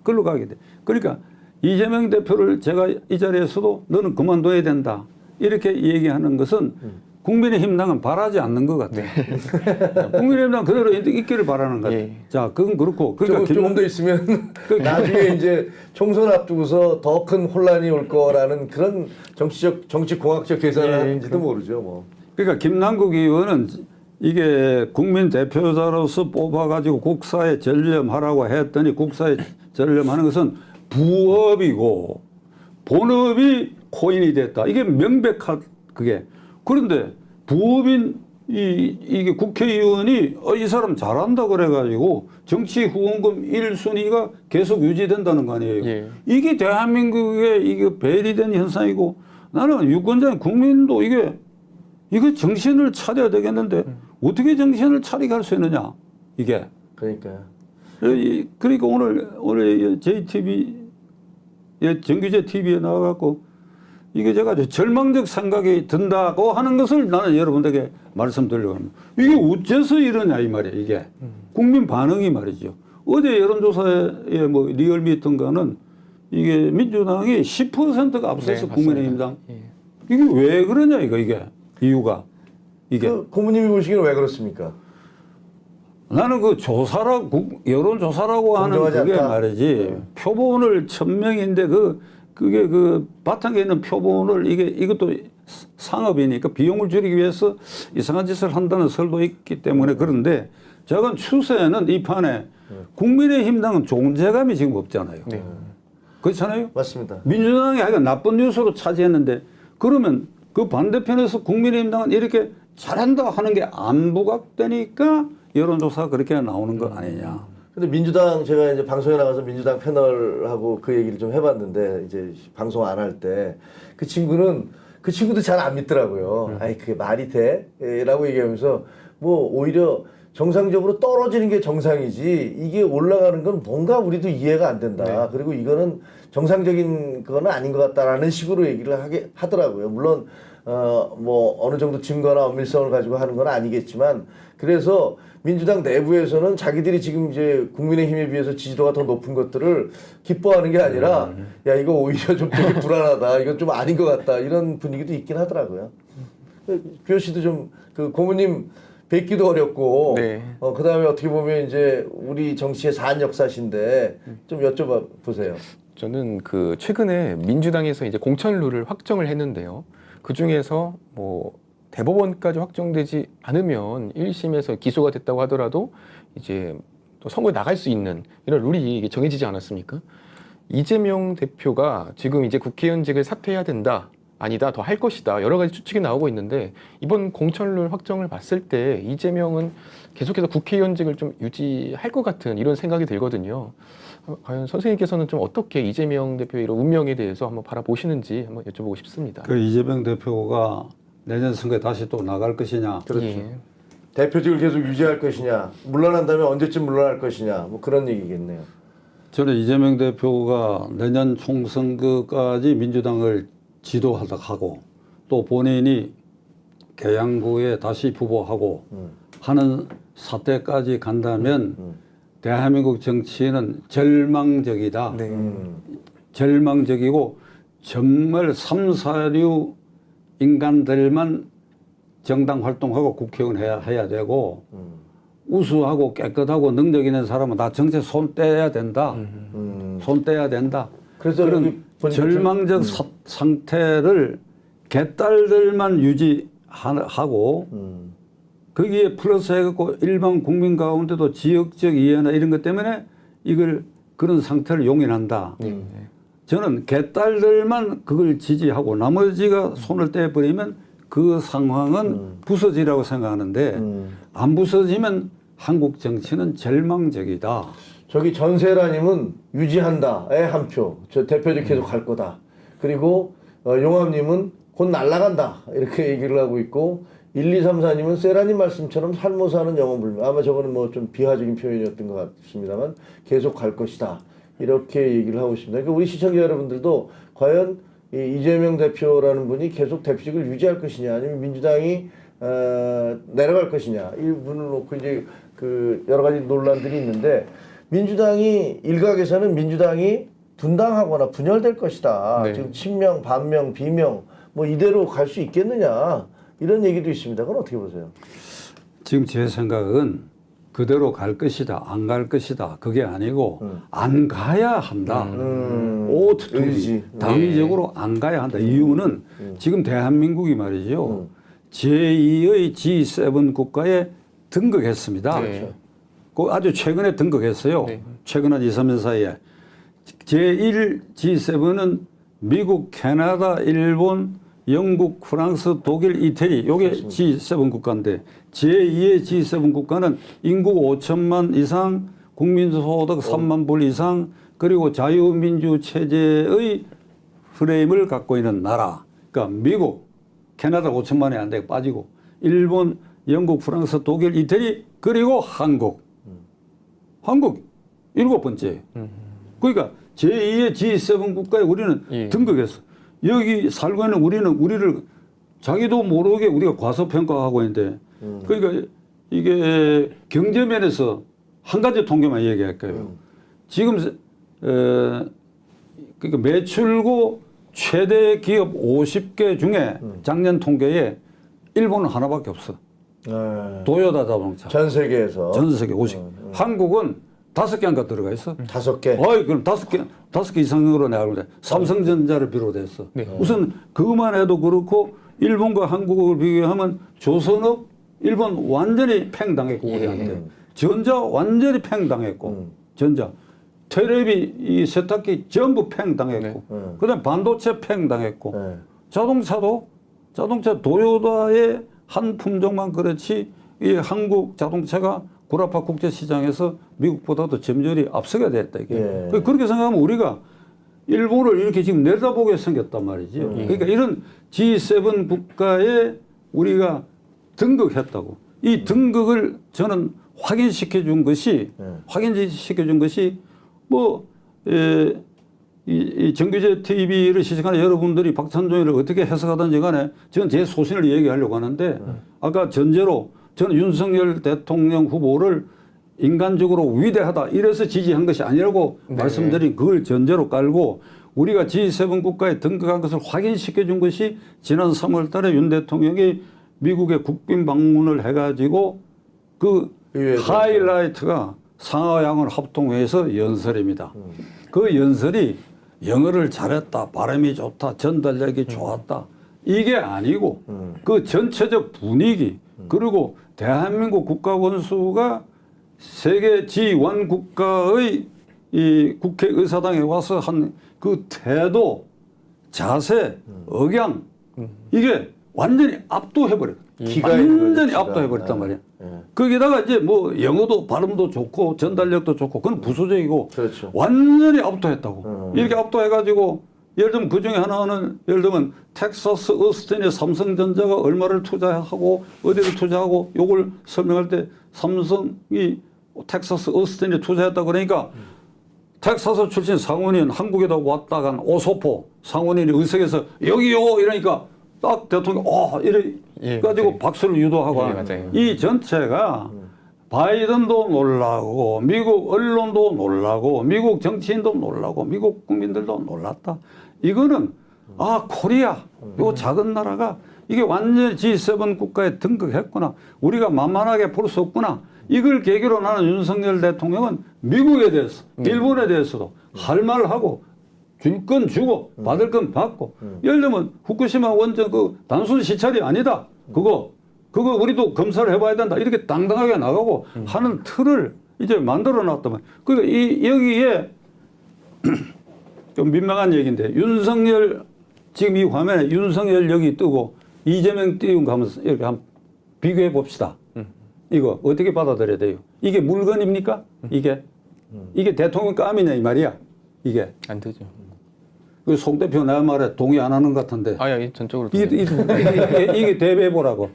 글로 가게 돼. 그러니까 이재명 대표를 제가 이 자리에서도 너는 그만둬야 된다. 이렇게 얘기하는 것은 국민의힘당은 바라지 않는 것 같아요. 국민의힘당 그대로 있기를 바라는 것 같아요. 자, 그건 그렇고. 그러니까 조금 더 있으면 나중에 이제 총선 앞두고서 더 큰 혼란이 올 거라는 그런 정치공학적 계산을 하는지도 모르죠. 뭐. 그러니까 김남국 의원은 이게 국민 대표자로서 뽑아가지고 국사에 전념하라고 했더니 국사에 전념하는 것은 부업이고 본업이 코인이 됐다. 이게 명백한 그게. 그런데 부업인 이게 국회의원이 이 사람 잘한다 그래가지고 정치 후원금 1순위가 계속 유지된다는 거 아니에요. 이게 대한민국의 이게 배리된 현상이고 나는 유권자인 국민도 이게 정신을 차려야 되겠는데 어떻게 정신을 차리게 할 수 있느냐 이게. 그러니까요. 그러니까 오늘 JTV 정규제 TV에 나와갖고 이게 제가 절망적 생각이 든다고 하는 것을 나는 여러분들에게 말씀드리려고 합니다. 이게 어째서 이러냐 이 말이에요. 이게 국민 반응이 말이죠. 어제 여론조사에 뭐 리얼미터인가는 이게 민주당이 10%가 앞서서 네, 국민의힘당. 예. 이게 왜 그러냐 이게 이유가 이게 그 고모님이 보시기는 왜 그렇습니까? 나는 그 여론조사라고 하는 공정하지 그게 않다. 말이지 표본을 1000명인데 그게 그 바탕에 있는 표본을 이것도 상업이니까 비용을 줄이기 위해서 이상한 짓을 한다는 설도 있기 때문에 그런데 제가 추세는 이 판에 국민의힘당은 존재감이 지금 없잖아요. 네. 그렇잖아요. 맞습니다. 민주당이 하여간 나쁜 뉴스로 차지했는데 그러면 그 반대편에서 국민의힘당은 이렇게 잘한다 하는 게 안 부각되니까 여론조사가 그렇게 나오는 거 아니냐. 근데 민주당 제가 이제 방송에 나가서 민주당 패널하고 그 얘기를 좀 해봤는데 이제 방송 안 할 때 그 친구도 잘 안 믿더라고요. 아이 그게 말이 돼? 라고 얘기하면서 뭐 오히려 정상적으로 떨어지는 게 정상이지 이게 올라가는 건 뭔가 우리도 이해가 안 된다. 그리고 이거는 정상적인 그거는 아닌 것 같다라는 식으로 얘기를 하더라고요. 물론 뭐 어느 정도 증거나 엄밀성을 가지고 하는 건 아니겠지만 그래서 민주당 내부에서는 자기들이 지금 이제 국민의힘에 비해서 지지도가 더 높은 것들을 기뻐하는 게 아니라 야 이거 오히려 좀 되게 불안하다. 이건 좀 아닌 것 같다. 이런 분위기도 있긴 하더라고요. 규호 씨도 좀 그 고모님 뵙기도 어렵고 네. 그다음에 어떻게 보면 이제 우리 정치의 산 역사신데 좀 여쭤봐 보세요. 저는 그 최근에 민주당에서 이제 공천 룰을 확정을 했는데요. 그 중에서 뭐 대법원까지 확정되지 않으면 1심에서 기소가 됐다고 하더라도 이제 또 선거에 나갈 수 있는 이런 룰이 이게 정해지지 않았습니까? 이재명 대표가 지금 이제 국회의원직을 사퇴해야 된다. 아니다, 더 할 것이다. 여러 가지 추측이 나오고 있는데 이번 공천룰 확정을 봤을 때 이재명은 계속해서 국회의원직을 좀 유지할 것 같은 이런 생각이 들거든요. 과연 선생님께서는 좀 어떻게 이재명 대표의 이런 운명에 대해서 한번 바라보시는지 한번 여쭤보고 싶습니다. 그 이재명 대표가 내년 선거에 다시 또 나갈 것이냐. 그렇죠. 예. 대표직을 계속 유지할 것이냐, 물러난다면 언제쯤 물러날 것이냐, 뭐 그런 얘기겠네요. 저는 이재명 대표가 내년 총선거까지 민주당을 지도하도록 하고 또 본인이 계양구에 다시 후보하고 하는 사태까지 간다면 대한민국 정치는 절망적이다. 네. 절망적이고 정말 3, 4류 인간들만 정당 활동하고 국회의원 해야 되고 우수하고 깨끗하고 능력 있는 사람은 다 정치에 손 떼야 된다. 손 떼야 된다. 그래서 그런 여기 보니까 절망적 상태를 개딸들만 유지하고 거기에 플러스 해갖고 일반 국민 가운데도 지역적 이해나 이런 것 때문에 이걸 그런 상태를 용인한다. 저는 개딸들만 그걸 지지하고 나머지가 손을 떼버리면 그 상황은 부서지라고 생각하는데 안 부서지면 한국 정치는 절망적이다. 저기 전세라님은 유지한다에 한 표. 저 대표직 계속 갈 거다. 그리고 용암님은 곧 날아간다. 이렇게 얘기를 하고 있고 1234님은 세라님 말씀처럼 살모사는 영원불명. 아마 저거는 뭐 좀 비하적인 표현이었던 것 같습니다만 계속 갈 것이다. 이렇게 얘기를 하고 있습니다. 그러니까 우리 시청자 여러분들도 과연 이 이재명 대표라는 분이 계속 대표직을 유지할 것이냐 아니면 민주당이 내려갈 것이냐 이 분을 놓고 이제 그 여러 가지 논란들이 있는데 민주당이 일각에서는 민주당이 분당하거나 분열될 것이다. 네. 지금 친명, 반명, 비명 뭐 이대로 갈 수 있겠느냐 이런 얘기도 있습니다. 그건 어떻게 보세요? 지금 제 생각은 그대로 갈 것이다, 안 갈 것이다. 그게 아니고 안 가야 한다. 의지. 당위적으로 안 가야 한다. 이유는 지금 대한민국이 말이죠. 제2의 G7 국가에 등극했습니다. 네. 그 아주 최근에 등극했어요. 네. 최근 한 2, 3년 사이에. 제1 G7은 미국, 캐나다, 일본, 영국, 프랑스, 독일, 이태리 요게 G7 국가인데 제2의 G7 국가는 인구 5천만 이상, 국민소득 3만 불 이상 그리고 자유민주 체제의 프레임을 갖고 있는 나라. 그러니까 미국, 캐나다 5천만이 안 되고 빠지고 일본, 영국, 프랑스, 독일, 이태리 그리고 한국. 한국 7번째. 그러니까 제2의 G7 국가에 우리는 예. 등극했어. 여기 살고 있는 우리를 자기도 모르게 우리가 과소평가하고 있는데 그러니까 이게 경제면에서 한 가지 통계만 얘기할까요? 지금 그러니까 매출고 최대 기업 50개 중에 작년 통계에 일본은 하나밖에 없어. 네. 도요타 자동차. 전 세계에서 전 세계 50. 한국은 5개인가 들어가 있어. 5개. 어이, 그럼 5개 이상으로 내가 볼때 삼성전자를 비롯해서. 네. 우선 그것만 해도 그렇고 일본과 한국을 비교하면 조선업, 일본 완전히 팽당했고, 우리한테. 전자 완전히 팽당했고, 전자. 테레비, 이 세탁기 전부 팽당했고, 그 다음에 반도체 팽당했고, 네. 자동차 도요타의 한 품종만 그렇지, 이 한국 자동차가 구라파 국제시장에서 미국보다도 점점 앞서게 됐다. 이게. 예. 그렇게 생각하면 우리가 일본을 이렇게 지금 내다보게 생겼단 말이죠. 그러니까 이런 G7 국가에 우리가 등극했다고. 이 등극을 저는 확인시켜 준 것이, 뭐, 이 정규제 TV를 시청하는 여러분들이 박찬종이를 어떻게 해석하든지 간에 저는 제 소신을 얘기하려고 하는데 아까 전제로 저는 윤석열 대통령 후보를 인간적으로 위대하다 이래서 지지한 것이 아니라고 말씀드린 그걸 전제로 깔고 우리가 G7 국가에 등극한 것을 확인시켜 준 것이 지난 3월 달에 윤 대통령이 미국에 국빈 방문을 해가지고 그 하이라이트가 상하양을 합동회에서 연설입니다. 그 연설이 영어를 잘했다, 발음이 좋다, 전달력이 좋았다. 이게 아니고 그 전체적 분위기 그리고 대한민국 국가원수가 세계 G1 국가의 이 국회의사당에 와서 한 그 태도, 자세, 억양 이게 완전히 압도해버렸다. 완전히 압도해버렸단 말이야. 거기다가 이제 뭐 영어도 발음도 좋고 전달력도 좋고 그건 부수적이고 그렇죠. 완전히 압도했다고. 이렇게 압도해가지고 예를 들면 그 중에 하나는 예를 들면 텍사스 어스틴에 삼성전자가 얼마를 투자하고 어디를 투자하고 요걸 설명할 때 삼성이 텍사스 어스틴에 투자했다 그러니까 텍사스 출신 상원의원 한국에다 왔다 간 오소포 상원의원이 의석에서 여기요 이러니까 딱 대통령 이래 가지고 박수를 유도하고 하는 이 전체가 바이든도 놀라고 미국 언론도 놀라고 미국 정치인도 놀라고 미국 국민들도 놀랐다. 이거는 코리아 요 작은 나라가 이게 완전히 G7 국가에 등극했구나. 우리가 만만하게 볼 수 없구나. 이걸 계기로 나는 윤석열 대통령은 미국에 대해서 일본에 대해서도 할 말을 하고 줄 건 주고 받을 건 받고 예를 들면 후쿠시마 원전 그 단순 시찰이 아니다. 그거 우리도 검사를 해봐야 된다. 이렇게 당당하게 나가고 하는 틀을 이제 만들어 놨다면 그러니까 여기에 좀 민망한 얘기인데 윤석열 지금 이 화면에 윤석열 여기 뜨고 이재명 띄운 거 하면서 이렇게 한번 비교해 봅시다. 이거 어떻게 받아들여야 돼요? 이게 물건입니까? 이게 대통령 감이냐 이 말이야. 이게 안 되죠. 그 송 대표 내 말에 동의 안 하는 것 같은데. 아니 전적으로 이게 대비해 보라고.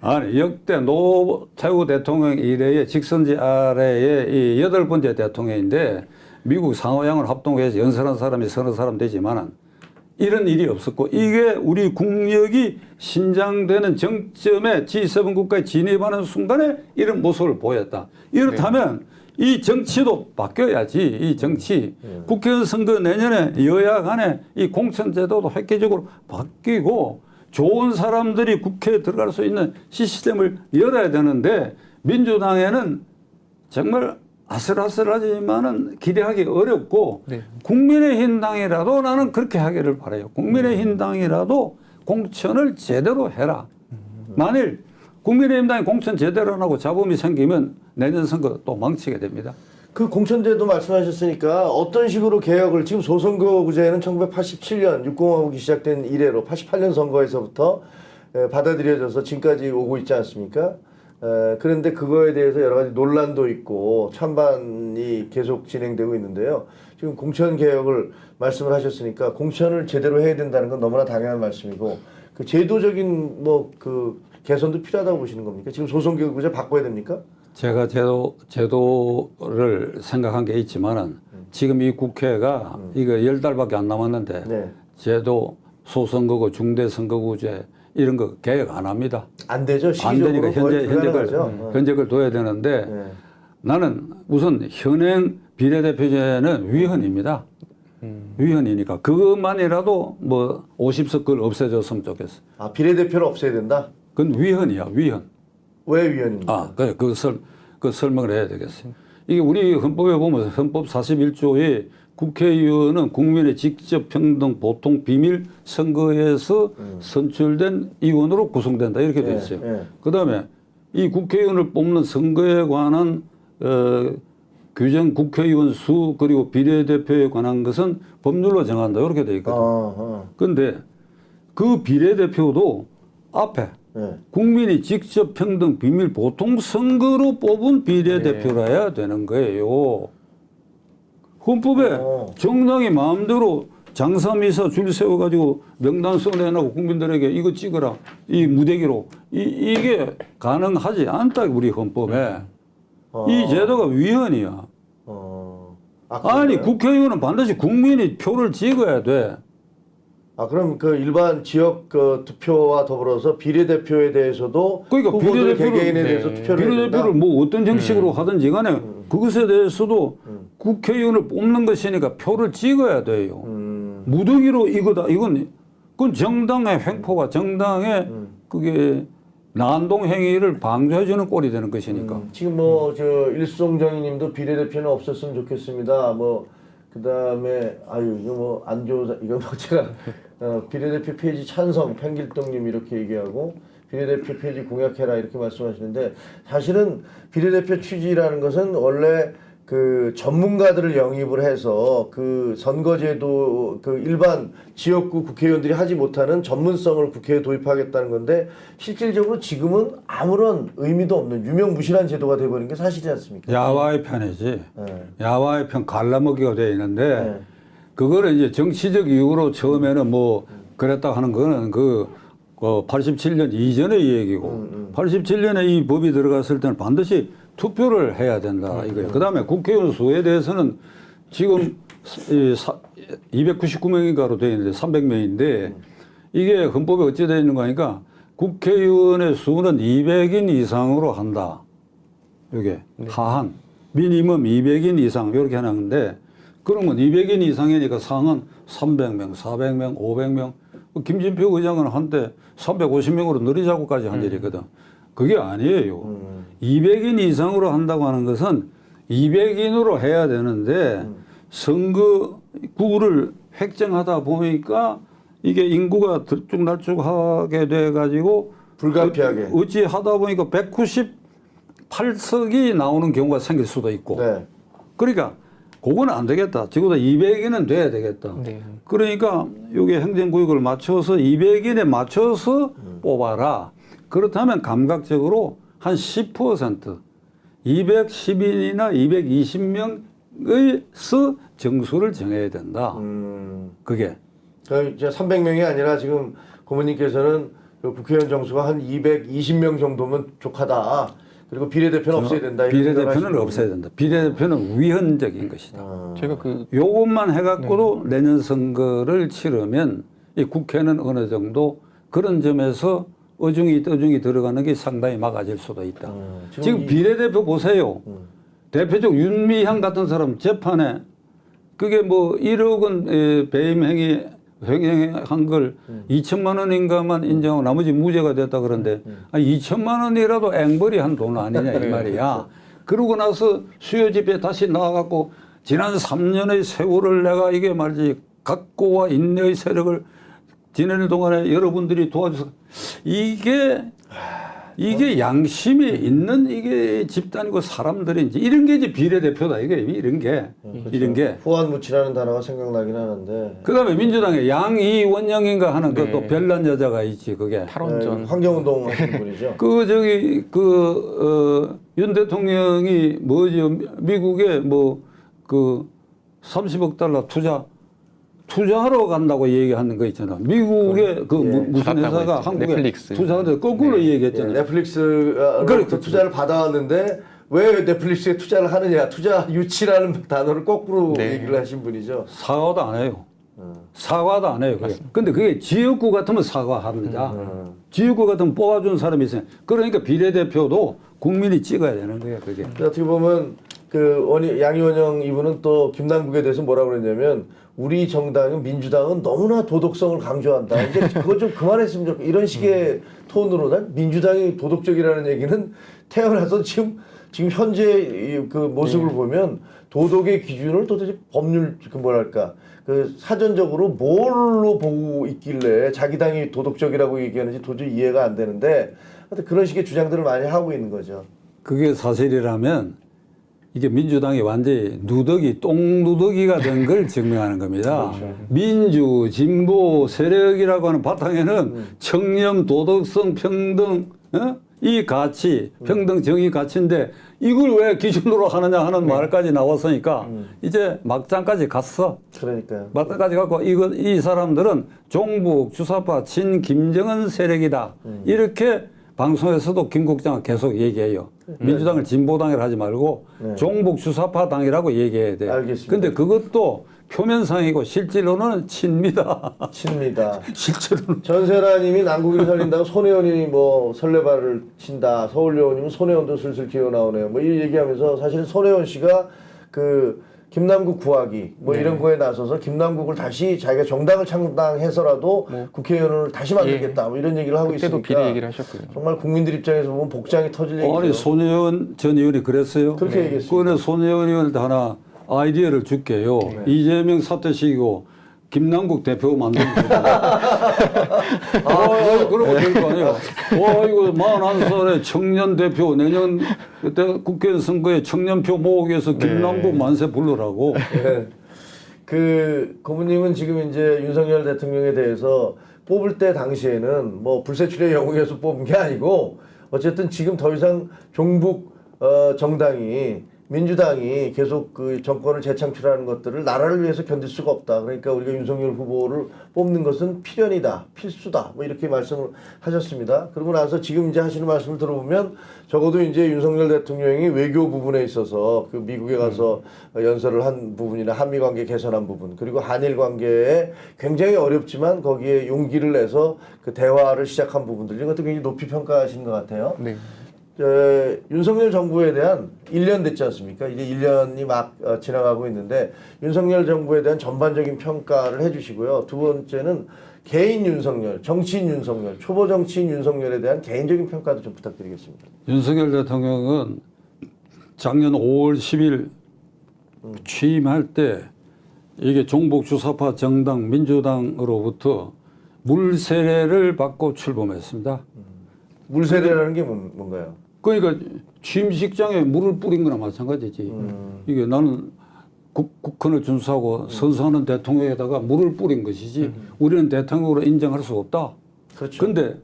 아니 역대 노태우 대통령 이래의 직선제 아래의 이 8번째 대통령인데 미국 상하양을 합동해서 연설한 사람이 서너 사람 되지만은 이런 일이 없었고 이게 우리 국력이 신장되는 정점에 G7 국가에 진입하는 순간에 이런 모습을 보였다. 이렇다면 이 정치도 바뀌어야지. 이 정치 국회의원 선거 내년에 여야 간에 이 공천제도도 획기적으로 바뀌고 좋은 사람들이 국회에 들어갈 수 있는 시스템을 열어야 되는데 민주당에는 정말 아슬아슬하지만은 기대하기 어렵고 국민의힘 당이라도 나는 그렇게 하기를 바라요. 국민의힘 당이라도 공천을 제대로 해라. 만일 국민의힘 당이 공천 제대로 안 하고 잡음이 생기면 내년 선거 또 망치게 됩니다. 그 공천제도 말씀하셨으니까 어떤 식으로 개혁을 지금 소선거구제는 1987년 육공화국이 시작된 이래로 88년 선거에서부터 받아들여져서 지금까지 오고 있지 않습니까? 그런데 그거에 대해서 여러 가지 논란도 있고 찬반이 계속 진행되고 있는데요. 지금 공천 개혁을 말씀을 하셨으니까 공천을 제대로 해야 된다는 건 너무나 당연한 말씀이고 그 제도적인 뭐 그 개선도 필요하다고 보시는 겁니까? 지금 소선거구제 바꿔야 됩니까? 제가 제도를 생각한 게 있지만은 지금 이 국회가 이거 10달밖에 안 남았는데 제도, 소선거구, 중대선거구제 이런 거 개혁 안 합니다. 안 되죠. 안 되니까 시기적으로 현재 현재걸 둬야 되는데 네. 나는 우선 현행 비례대표제는 위헌입니다. 위헌이니까 그것만이라도 뭐 50석을 없애줬으면 좋겠어. 아, 비례대표를 없애야 된다? 그건 위헌이야, 위헌. 왜 위헌입니까? 아, 그래, 그 설명을 해야 되겠어요. 이게 우리 헌법에 보면 헌법 41조에 국회의원은 국민의 직접 평등 보통 비밀 선거에서 선출된 의원으로 구성된다 이렇게 되어 있어요. 예. 그다음에 이 국회의원을 뽑는 선거에 관한 규정 국회의원 수 그리고 비례대표에 관한 것은 법률로 정한다 이렇게 되어 있거든. 그런데 그 비례대표도 앞에 네. 국민이 직접 평등 비밀 보통 선거로 뽑은 비례대표라 해야 되는 거예요. 헌법에 정당이 마음대로 장사미사 줄 세워가지고 명단 써내놓고 국민들에게 이거 찍어라 이 무대기로 이게 가능하지 않다 우리 헌법에. 이 제도가 위헌이야. 아니 국회의원은 반드시 국민이 표를 찍어야 돼. 아, 그럼 그 일반 지역 그 투표와 더불어서 비례대표에 대해서도 그러니까 후보들 개개인에 대해서 투표를 해야 된다? 비례대표를 뭐 어떤 형식으로 하든지 간에 그것에 대해서도 국회의원을 뽑는 것이니까 표를 찍어야 돼요. 무더기로 이거다. 그건 정당의 횡포가 정당의 그게 난동 행위를 방조해주는 꼴이 되는 것이니까. 지금 뭐 저 일송정의님도 비례대표는 없었으면 좋겠습니다. 뭐 그다음에 아유 이거 뭐 안 좋아 이거 뭐 제가 비례대표 폐지 찬성 팽길동님 이렇게 얘기하고 비례대표 폐지 공약해라 이렇게 말씀하시는데 사실은 비례대표 취지라는 것은 원래 그 전문가들을 영입을 해서 그 선거제도 그 일반 지역구 국회의원들이 하지 못하는 전문성을 국회에 도입하겠다는 건데 실질적으로 지금은 아무런 의미도 없는 유명무실한 제도가 돼버린 게 사실이지 않습니까? 야와의 편이지. 네. 야와의 편 갈라먹기가 되어 있는데 네. 그거를 이제 정치적 이유로 처음에는 뭐 그랬다 하는 거는 87년 이전의 얘기고 87년에 이 법이 들어갔을 때는 반드시 투표를 해야 된다 이거예요. 그다음에 국회의원 수에 대해서는 지금 299명인가로 되어 있는데 300명인데 이게 헌법에 어찌 되어 있는 거니까 국회의원의 수는 200인 이상으로 한다. 이게 하한 미니멈 200인 이상 이렇게 하는데 그러면 200인 이상이니까 상은 300명, 400명, 500명. 김진표 의장은 한때 350명으로 늘리자고까지 한 일이거든. 그게 아니에요. 200인 이상으로 한다고 하는 것은 200인으로 해야 되는데 선거구를 획정하다 보니까 이게 인구가 들쭉날쭉하게 돼가지고 불가피하게 어찌 하다 보니까 198석이 나오는 경우가 생길 수도 있고. 네. 그러니까 그거는 안 되겠다. 적어도 200인은 돼야 되겠다. 네. 그러니까 이게 행정구역을 맞춰서 200인에 맞춰서 뽑아라. 그렇다면 감각적으로 한 10% 210인이나 220명의서 정수를 정해야 된다. 그게. 그러니까 이제 300명이 아니라 지금 고모님께서는 그 국회의원 정수가 한 220명 정도면 족하다. 그리고 비례대표는 없애야 된다. 이렇게 비례대표는 생각하시는 없애야 된다. 비례대표는 위헌적인 것이다. 제가 요것만 해갖고도 내년 선거를 치르면 이 국회는 어느 정도 그런 점에서 어중이 떠중이 들어가는 게 상당히 막아질 수도 있다. 지금 비례대표 보세요. 대표적 윤미향 같은 사람 재판에 그게 뭐 1억 원 배임 행위 횡행한 걸 2천만 원인가만 인정하고 나머지 무죄가 됐다 그러는데 아니 2천만 원이라도 앵벌이 한 돈 아니냐 이 말이야. 그러고 나서 수요 집회 다시 나와갖고 지난 3년의 세월을 내가 이게 말이지 각고와 인내의 세력을 지내는 동안에 여러분들이 도와줘서 이게 양심이 있는 이게 집단이고 사람들인지 이런 게 이제 비례대표다 이게 이런 게 이런 게 후한무치라는 단어가 생각나긴 하는데 그다음에 민주당에 양이원영인가 하는 그또 별난 여자가 있지 그게 탈원전 환경운동 하시는 분이죠. 윤 대통령이 뭐죠 미국에 뭐 그 30억 달러 투자하러 간다고 얘기하는 거 있잖아. 미국의 무슨 회사가 한국에 넷플릭스. 투자하는데 거꾸로 얘기했잖아요. 넷플릭스로부터 투자를 받아왔는데 왜 넷플릭스에 투자를 하느냐. 투자 유치라는 단어를 거꾸로 얘기를 하신 분이죠. 사과도 안 해요. 사과도 안 해요. 그게. 근데 그게 지역구 같으면 사과합니다. 지역구 같으면 뽑아준 사람이 있어요. 그러니까 비례대표도 국민이 찍어야 되는 거예요. 그게. 어떻게 보면 양이원영 이분은 또 김남국에 대해서 뭐라고 그랬냐면 우리 정당은 민주당은 너무나 도덕성을 강조한다. 이제 그거 좀 그만했으면 좋겠다. 이런 식의 톤으로 난 민주당이 도덕적이라는 얘기는 태어나서 지금 현재 그 모습을 보면 도덕의 기준을 도대체 법률 그 사전적으로 뭘로 보고 있길래 자기 당이 도덕적이라고 얘기하는지 도저히 이해가 안 되는데 하여튼 그런 식의 주장들을 많이 하고 있는 거죠. 그게 사실이라면 이게 민주당이 완전히 똥누더기가 된 걸 증명하는 겁니다. 민주, 진보, 세력이라고 하는 바탕에는 청렴, 도덕성, 평등, 이 가치, 평등, 정의 가치인데 이걸 왜 기준으로 하느냐 하는 말까지 나왔으니까 이제 막장까지 갔어. 그러니까요. 막장까지 갔고 이 사람들은 종북, 주사파, 친 김정은 세력이다. 이렇게 방송에서도 김 국장은 계속 얘기해요. 민주당을 진보당이라 하지 말고 종북 주사파 당이라고 얘기해야 돼요. 알겠습니다. 근데 그것도 표면상이고 실제로는 친입니다. 칩니다. 실제로는. 전세라님이 남국을 살린다고 손혜원이 뭐 설레발을 친다. 서울여원님은 손혜원도 슬슬 기어 나오네요. 뭐 이 얘기하면서 사실 손혜원 씨가 그 김남국 구하기 뭐 이런 거에 나서서 김남국을 다시 자기가 정당을 창당해서라도 국회의원을 다시 만들겠다. 뭐 이런 얘기를 하고 그때도 있으니까 비례 얘기를 하셨고요. 정말 국민들 입장에서 보면 복장이 터질 얘기죠. 아니 손혜원 전 의원이 그랬어요. 그렇게 얘기했습니다. 그거는 손혜원 의원한테 하나 아이디어를 줄게요. 이재명 사퇴시키고 김남국 대표 만드는 거다. 그러면 될 거 아니에요. 이거 41살에 청년 대표 내년 그때 국회의원 선거에 청년표 모으기 위해서 김남국 만세 부르라고. 네. 그 고모님은 지금 이제 윤석열 대통령에 대해서 뽑을 때 당시에는 뭐 불세출의 영웅이어서 뽑은 게 아니고 어쨌든 지금 더 이상 종북 정당이 민주당이 계속 그 정권을 재창출하는 것들을 나라를 위해서 견딜 수가 없다. 그러니까 우리가 윤석열 후보를 뽑는 것은 필연이다, 필수다. 뭐 이렇게 말씀을 하셨습니다. 그러고 나서 지금 이제 하시는 말씀을 들어보면 적어도 이제 윤석열 대통령이 외교 부분에 있어서 그 미국에 가서 연설을 한 부분이나 한미 관계 개선한 부분 그리고 한일 관계에 굉장히 어렵지만 거기에 용기를 내서 그 대화를 시작한 부분들 이런 것도 굉장히 높이 평가하신 것 같아요. 네. 윤석열 정부에 대한 1년 됐지 않습니까? 이제 1년이 막 지나가고 있는데 윤석열 정부에 대한 전반적인 평가를 해주시고요. 두 번째는 개인 윤석열, 정치인 윤석열, 초보 정치인 윤석열에 대한 개인적인 평가도 좀 부탁드리겠습니다. 윤석열 대통령은 작년 5월 10일 취임할 때 이게 종북 주사파 정당 민주당으로부터 물세례를 받고 출범했습니다. 물세례라는 게 뭔가요? 그러니까 취임식장에 물을 뿌린 거나 마찬가지지. 이게 나는 국헌을 준수하고 선서하는 대통령에다가 물을 뿌린 것이지 우리는 대통령으로 인정할 수 없다. 그렇죠. 근데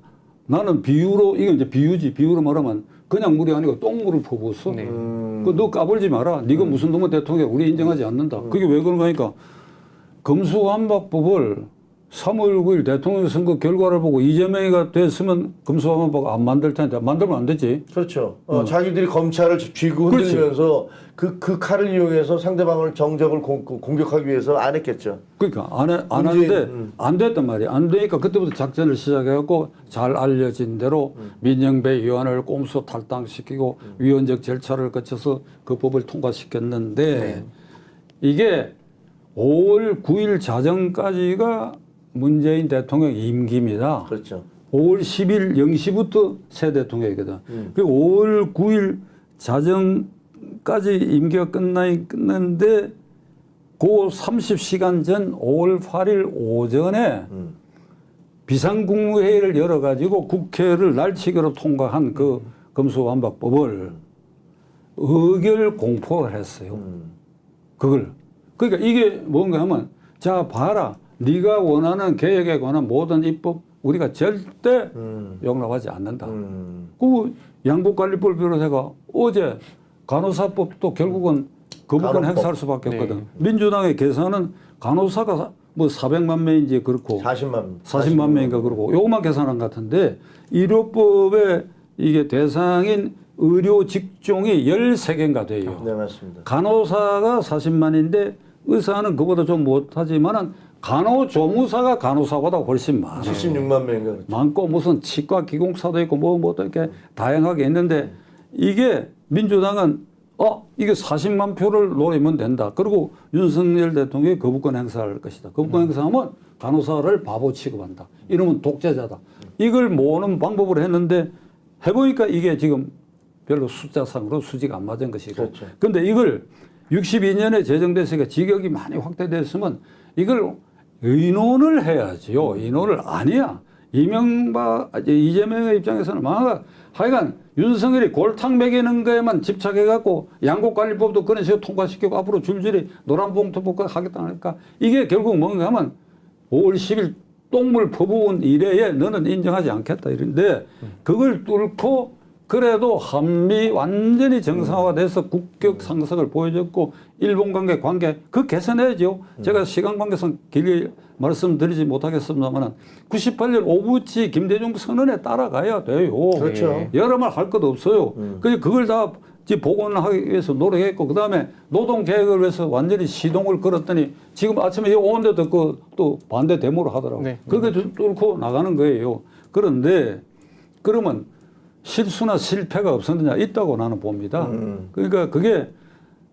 나는 비유로 이게 이제 비유지. 비유로 말하면 그냥 물이 아니고 똥물을 퍼부었어. 네. 너 까불지 마라. 네가 무슨 놈의 대통령 우리 인정하지 않는다. 그게 왜 그런가 하니까 검수완박법을 3월 9일 대통령 선거 결과를 보고 이재명이가 됐으면 검수완박법 안 만들 텐데 만들면 안 되지. 그렇죠. 자기들이 검찰을 쥐고 흔들면서 그 칼을 이용해서 상대방을 정적을 공격하기 위해서 안 했겠죠. 그러니까 안 하는데 안 됐단 말이야. 안 되니까 그때부터 작전을 시작해갖고 잘 알려진 대로 민영배 위원을 꼼수 탈당시키고 위원적 절차를 거쳐서 그 법을 통과시켰는데 이게 5월 9일 자정까지가 문재인 대통령 임기입니다. 그렇죠. 5월 10일 0시부터 새 대통령이거든. 그리고 5월 9일 자정까지 임기가 끝났는데 그 30시간 전 5월 8일 오전에 비상국무회의를 열어가지고 국회를 날치기로 통과한 그 검수완박법을 의결 공포를 했어요. 그걸. 그러니까 이게 뭔가 하면 자 봐라. 네가 원하는 개혁에 관한 모든 입법 우리가 절대 용납하지 않는다. 그 양복관리법을 비롯해가 어제 간호사법도 결국은 거부권 행사할 수밖에 없거든. 네. 민주당의 계산은 간호사가 뭐 400만 명인지 그렇고 40만 명인가 그러고 요것만 계산한 것 같은데 의료법에 이게 대상인 의료 직종이 13개인가 돼요. 네, 맞습니다. 간호사가 40만인데 의사는 그보다 좀 못하지만은 간호조무사가 간호사보다 훨씬 많아요. 76만 명인가 그렇죠. 많고 무슨 치과 기공사도 있고 뭐또 이렇게 다양하게 있는데 이게 민주당은 이게 40만 표를 노리면 된다. 그리고 윤석열 대통령이 거부권 행사할 것이다. 거부권 행사하면 간호사를 바보 취급한다. 이러면 독재자다. 이걸 모으는 방법으로 했는데 해보니까 이게 지금 별로 숫자상으로 수지가 안 맞은 것이고. 그렇죠. 근데 이걸 62년에 제정됐으니까 직역이 많이 확대됐으면 이걸 의논을 해야지요. 의논을 아니야. 이재명의 입장에서는 하여간 윤석열이 골탕 먹이는 거에만 집착해갖고 양곡관리법도 그런 식으로 통과시키고 앞으로 줄줄이 노란봉투법과 하겠다 하니까 이게 결국 뭔가 하면 5월 10일 똥물 퍼부은 이래에 너는 인정하지 않겠다 이런데 그걸 뚫고 그래도 한미 완전히 정상화돼서 국격 상승을 보여줬고 일본 관계 그 개선해야죠. 제가 시간 관계상 길게 말씀드리지 못하겠습니다만 98년 오부치 김대중 선언에 따라가야 돼요. 그렇죠. 여러 말 할 것 없어요. 그걸 다 복원하기 위해서 노력했고 그다음에 노동계획을 위해서 완전히 시동을 걸었더니 지금 아침에 여기 오는데도 또 반대 데모를 하더라고요. 네. 그렇게 뚫고 나가는 거예요. 그런데 그러면 실수나 실패가 없었느냐? 있다고 나는 봅니다. 그러니까 그게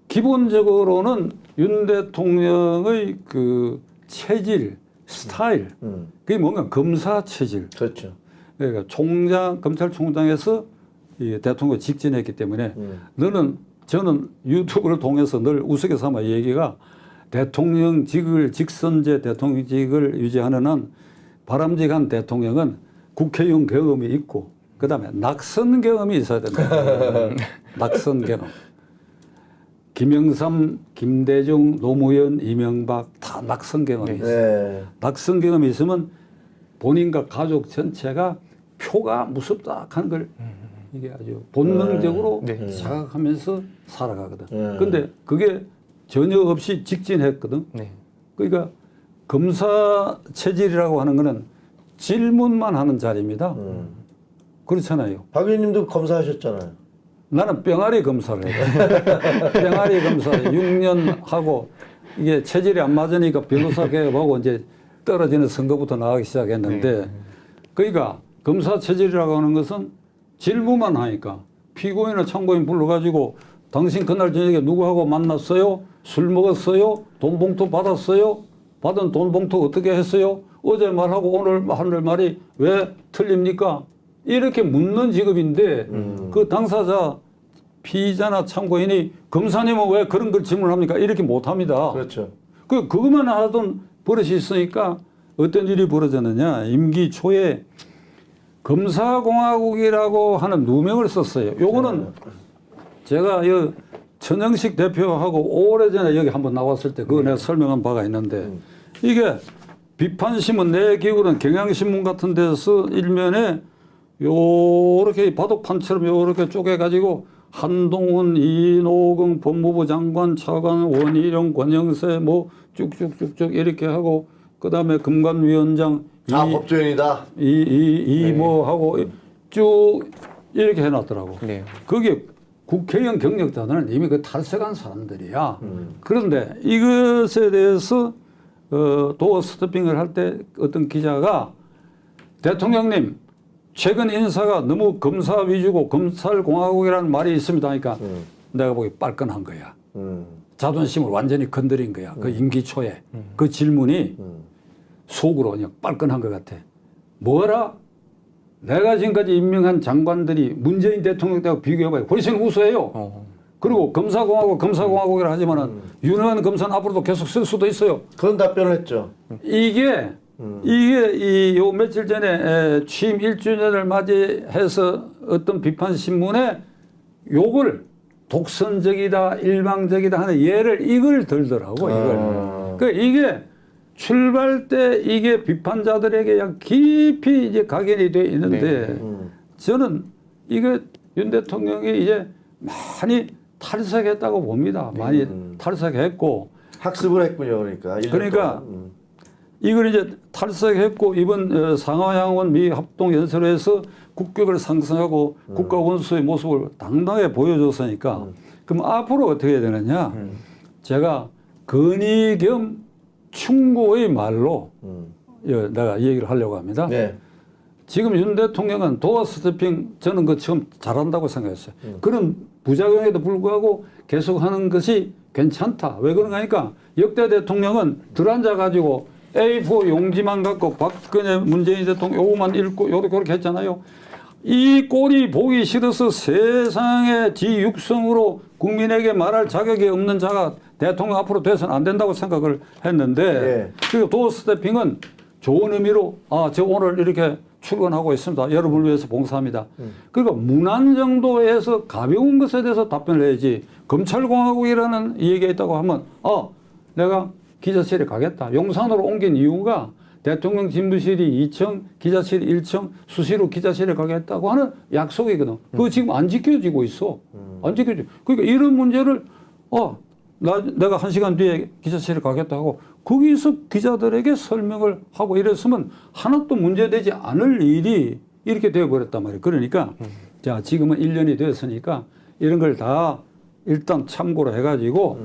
기본적으로는 윤 대통령의 그 체질, 스타일, 그게 뭔가 검사 체질. 그렇죠. 그러니까 검찰총장에서 이 대통령 직진했기 때문에 저는 유튜브를 통해서 늘 우스개 삼아 얘기가 대통령직을 직선제 대통령직을 유지하는 한 바람직한 대통령은 국회의원 경험이 있고 그다음에 낙선 경험이 있어야 된다. 낙선 경험. 김영삼, 김대중, 노무현, 이명박 다 낙선 경험이 있어요. 네. 낙선 경험이 있으면 본인과 가족 전체가 표가 무섭다 하는 걸 이게 아주 본능적으로 네. 자각하면서 살아가거든. 네. 근데 그게 전혀 없이 직진했거든. 네. 그러니까 검사 체질이라고 하는 거는 질문만 하는 자리입니다. 그렇잖아요. 박 의원님도 검사하셨잖아요. 나는 병아리 검사를 해요. 병아리 검사 6년 하고 이게 체질이 안 맞으니까 변호사 개업하고 이제 떨어지는 선거부터 나가기 시작했는데 그러니까 검사 체질이라고 하는 것은 질문만 하니까 피고인이나 참고인 불러가지고 당신 그날 저녁에 누구하고 만났어요? 술 먹었어요? 돈 봉투 받았어요? 받은 돈 봉투 어떻게 했어요? 어제 말하고 오늘 하는 말이 왜 틀립니까? 이렇게 묻는 직업인데 그 당사자 피의자나 참고인이 검사님은 왜 그런 걸 질문합니까? 이렇게 못합니다. 그렇죠. 그것만 하던 버릇이 있으니까 어떤 일이 벌어졌느냐. 임기 초에 검사공화국이라고 하는 누명을 썼어요. 요거는 제가 전영식 대표하고 오래전에 여기 한번 나왔을 때 그거 내가 설명한 바가 있는데 이게 비판신문 내 기억으로는 경향신문 같은 데서 일면에 요렇게 바둑판처럼 요렇게 쪼개가지고 한동훈, 이노경 법무부 장관, 차관, 원희룡, 권영세 뭐 쭉쭉쭉쭉 이렇게 하고 그다음에 금관위원장 법조인이다. 뭐 하고 쭉 이렇게 해놨더라고. 네. 그게 국회의원 경력자들은 이미 그 탈색한 사람들이야. 그런데 이것에 대해서 도어 스토핑을 할 때 어떤 기자가 대통령님 최근 인사가 너무 검사 위주고 검찰공화국이라는 말이 있습니다 하니까 내가 보기 빨끈한 거야. 자존심을 완전히 건드린 거야. 그 임기 초에. 그 질문이 속으로 그냥 빨끈한 것 같아. 뭐라? 내가 지금까지 임명한 장관들이 문재인 대통령 때하고 비교해봐요. 훨씬 우수해요. 그리고 검사공화국이라 하지만은 유능한 검사는 앞으로도 계속 쓸 수도 있어요. 그런 답변을 했죠. 이게 요 며칠 전에 취임 1주년을 맞이해서 어떤 비판 신문에 요걸 독선적이다, 일방적이다 하는 예를 이걸 들더라고, 이걸. 그러니까 이게 출발 때 이게 비판자들에게 그냥 깊이 이제 각인이 돼 있는데 저는 이게 윤 대통령이 이제 많이 탈색했다고 봅니다. 많이 탈색했고. 학습을 했군요, 그러니까. 1년 그러니까 동안. 이걸 이제 탈색했고 이번 상하양원 미 합동연설에서 국격을 상승하고 국가 원수의 모습을 당당하게 보여줬으니까 그럼 앞으로 어떻게 해야 되느냐. 제가 건의 겸 충고의 말로 내가 얘기를 하려고 합니다. 네. 지금 윤 대통령은 도어 스태핑 저는 그 처음 잘한다고 생각했어요. 그런 부작용에도 불구하고 계속하는 것이 괜찮다. 왜 그런가 하니까 역대 대통령은 들앉아가지고 A4 용지만 갖고 박근혜 문재인 대통령 요거만 읽고 요렇게 했잖아요. 이 꼴이 보기 싫어서 세상에 지 육성으로 국민에게 말할 자격이 없는 자가 대통령 앞으로 돼서는 안 된다고 생각을 했는데 네. 그리고 도어 스태핑은 좋은 의미로 저 오늘 이렇게 출근하고 있습니다. 여러분을 위해서 봉사합니다. 그러니까 무난 정도에서 가벼운 것에 대해서 답변을 해야지 검찰공화국이라는 얘기가 있다고 하면 내가 기자실에 가겠다. 용산으로 옮긴 이유가 대통령 집무실이 2층, 기자실이 1층, 수시로 기자실에 가겠다고 하는 약속이거든. 그거 지금 안 지켜지고 있어. 안 지켜지고. 그러니까 이런 문제를 내가 1시간 뒤에 기자실에 가겠다고 거기서 기자들에게 설명을 하고 이랬으면 하나도 문제되지 않을 일이 이렇게 되어버렸단 말이에요. 그러니까 자 지금은 1년이 됐으니까 이런 걸 다 일단 참고로 해가지고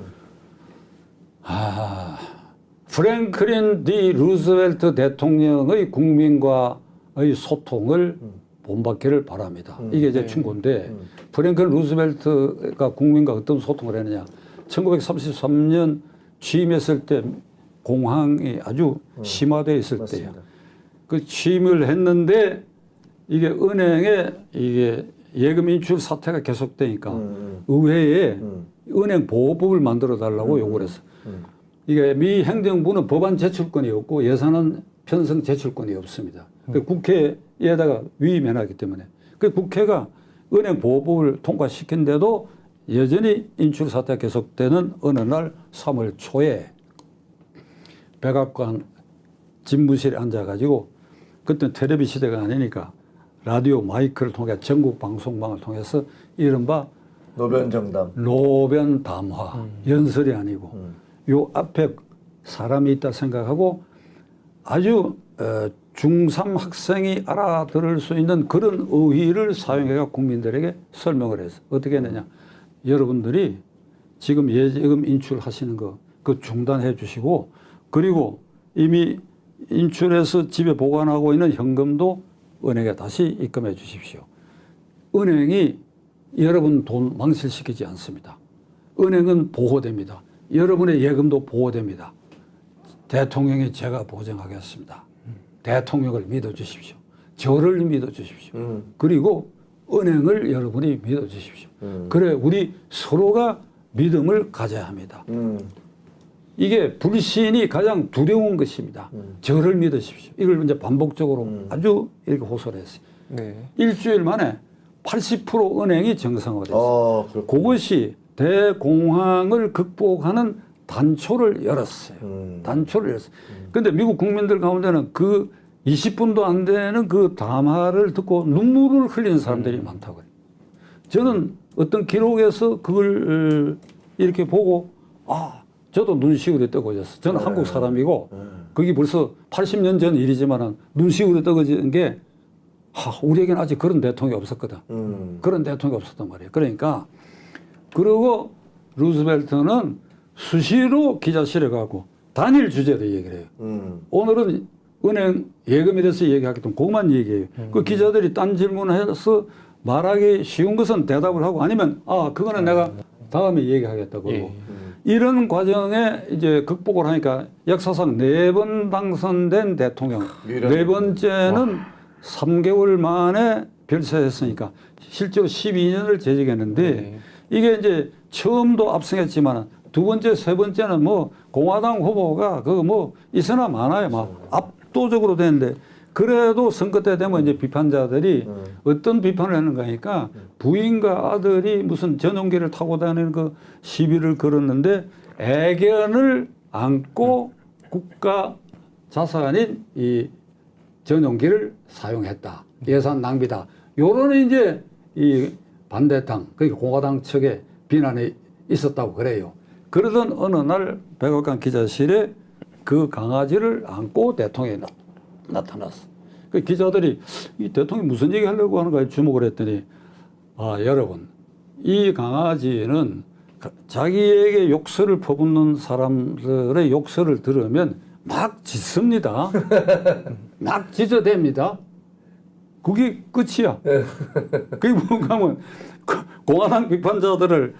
프랭클린 D 루스벨트 대통령의 국민과의 소통을 본받기를 바랍니다. 이게 제 충고인데 프랭클린 루스벨트가 국민과 어떤 소통을 했느냐. 1933년 취임했을 때 공황이 아주 심화되어 있을 때요. 그 취임을 했는데 이게 은행에 이게 예금 인출 사태가 계속되니까 의회에 은행 보호법을 만들어 달라고 요구를 했어. 이게 미 행정부는 법안 제출권이 없고 예산은 편성 제출권이 없습니다. 그 국회에다가 위임해놨기 때문에 그 국회가 은행 보호법을 통과시킨데도 여전히 인출 사태가 계속되는 어느 날 3월 초에 백악관 집무실에 앉아가지고 그때 텔레비 시대가 아니니까 라디오 마이크를 통해 전국 방송망을 통해서 이른바 노변정담. 노변 담화 연설이 아니고 요 앞에 사람이 있다 생각하고 아주 중3 학생이 알아들을 수 있는 그런 어휘를 사용해서 국민들에게 설명을 해서 어떻게 했느냐. 여러분들이 지금 예금 인출하시는 거 그 중단해 주시고 그리고 이미 인출해서 집에 보관하고 있는 현금도 은행에 다시 입금해 주십시오. 은행이 여러분 돈 망실시키지 않습니다. 은행은 보호됩니다. 여러분의 예금도 보호됩니다. 대통령이 제가 보증하겠습니다. 대통령을 믿어주십시오. 저를 믿어주십시오. 그리고 은행을 여러분이 믿어주십시오. 그래 우리 서로가 믿음을 가져야 합니다. 이게 불신이 가장 두려운 것입니다. 저를 믿으십시오. 이걸 이제 반복적으로 아주 이렇게 호소를 했어요. 네. 일주일 만에 80% 은행이 정상화됐어요. 그것이 대공황을 극복하는 단초를 열었어요. 단초를 열었어요. 그런데 미국 국민들 가운데는 그 20분도 안 되는 그 담화를 듣고 눈물을 흘리는 사람들이 많다고요. 저는 어떤 기록에서 그걸 이렇게 보고 저도 눈시울이 뜨거워졌어요. 저는 한국 사람이고 그게 벌써 80년 전 일이지만 눈시울이 뜨거워진 게 우리에게는 아직 그런 대통령이 없었거든. 그런 대통령이 없었단 말이에요. 그러니까 그리고 루스벨트는 수시로 기자실에 가고 단일 주제로 얘기를 해요. 오늘은 은행 예금에 대해서 얘기하기 때문에 그것만 얘기해요. 그 기자들이 딴 질문해서 말하기 쉬운 것은 대답을 하고 아니면 그거는 내가 다음에 얘기하겠다고 그러고 이런 과정에 이제 극복을 하니까 역사상 4번 당선된 대통령 4번째는 3개월 만에 별세했으니까 실제로 12년을 재직했는데 이게 이제 처음도 압승했지만 두 번째, 세 번째는 뭐 공화당 후보가 그거 뭐 있으나 많아요. 막 압도적으로 되는데 그래도 선거 때 되면 이제 비판자들이 어떤 비판을 하는가 하니까 부인과 아들이 무슨 전용기를 타고 다니는 그 시비를 걸었는데 애견을 안고 국가 자산인 이 전용기를 사용했다. 예산 낭비다. 요런 이제 이 반대당, 그러니까 공화당 측에 비난이 있었다고 그래요. 그러던 어느 날 백악관 기자실에 그 강아지를 안고 대통령이 나타났어. 그 기자들이 이 대통령이 무슨 얘기 하려고 하는가 주목을 했더니 여러분 이 강아지는 자기에게 욕설을 퍼붓는 사람들의 욕설을 들으면 막 짖습니다. 막 짖어댑니다. 그게 끝이야. 그게 뭔가 하면 공화당 비판자들을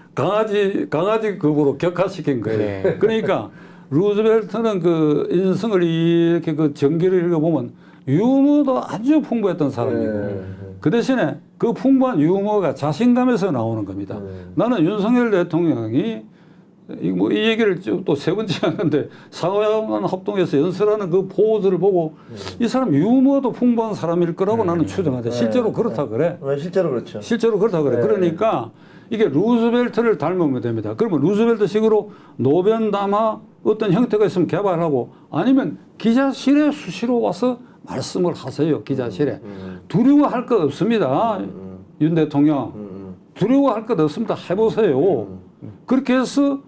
강아지급으로 격화시킨 거예요. 네. 그러니까 루즈벨트는 그 인성을 이렇게 그 전기를 읽어보면 유머도 아주 풍부했던 사람이고 그 대신에 그 풍부한 유머가 자신감에서 나오는 겁니다. 나는 윤석열 대통령이 이 얘기를 또 세 번째 하는데 사과만 합동해서 연설하는 그 포즈를 보고 이 사람 유머도 풍부한 사람일 거라고 나는 추정하는데 실제로 그렇다 그래. 실제로 그렇죠. 실제로 그렇다 그래. 그러니까 이게 루즈벨트를 닮으면 됩니다. 그러면 루즈벨트식으로 노변담화 어떤 형태가 있으면 개발하고 아니면 기자실에 수시로 와서 말씀을 하세요. 기자실에. 두려워할 것 없습니다. 윤 대통령. 두려워할 것 없습니다. 해보세요. 그렇게 해서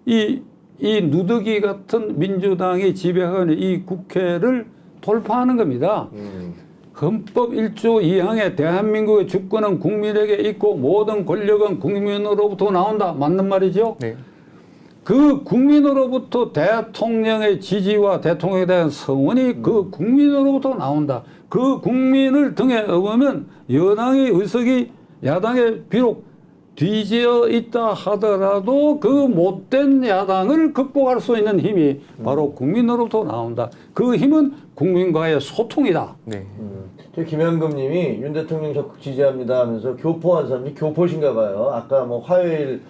이 누더기 같은 민주당이 지배하고 있는 이 국회를 돌파하는 겁니다. 헌법 1조 2항에 대한민국의 주권은 국민에게 있고 모든 권력은 국민으로부터 나온다. 맞는 말이죠? 네. 그 국민으로부터 대통령의 지지와 대통령에 대한 성원이 그 국민으로부터 나온다. 그 국민을 등에 업으면 여당의 의석이 야당에 비록 뒤지어 있다 하더라도 그 못된 야당을 극복할 수 있는 힘이 바로 국민으로부터 나온다. 그 힘은 국민과의 소통이다. 네. 저 김현금 님이 윤 대통령 적극 지지합니다 하면서 교포한 사람이 교포신가 봐요. 아까 뭐 화요일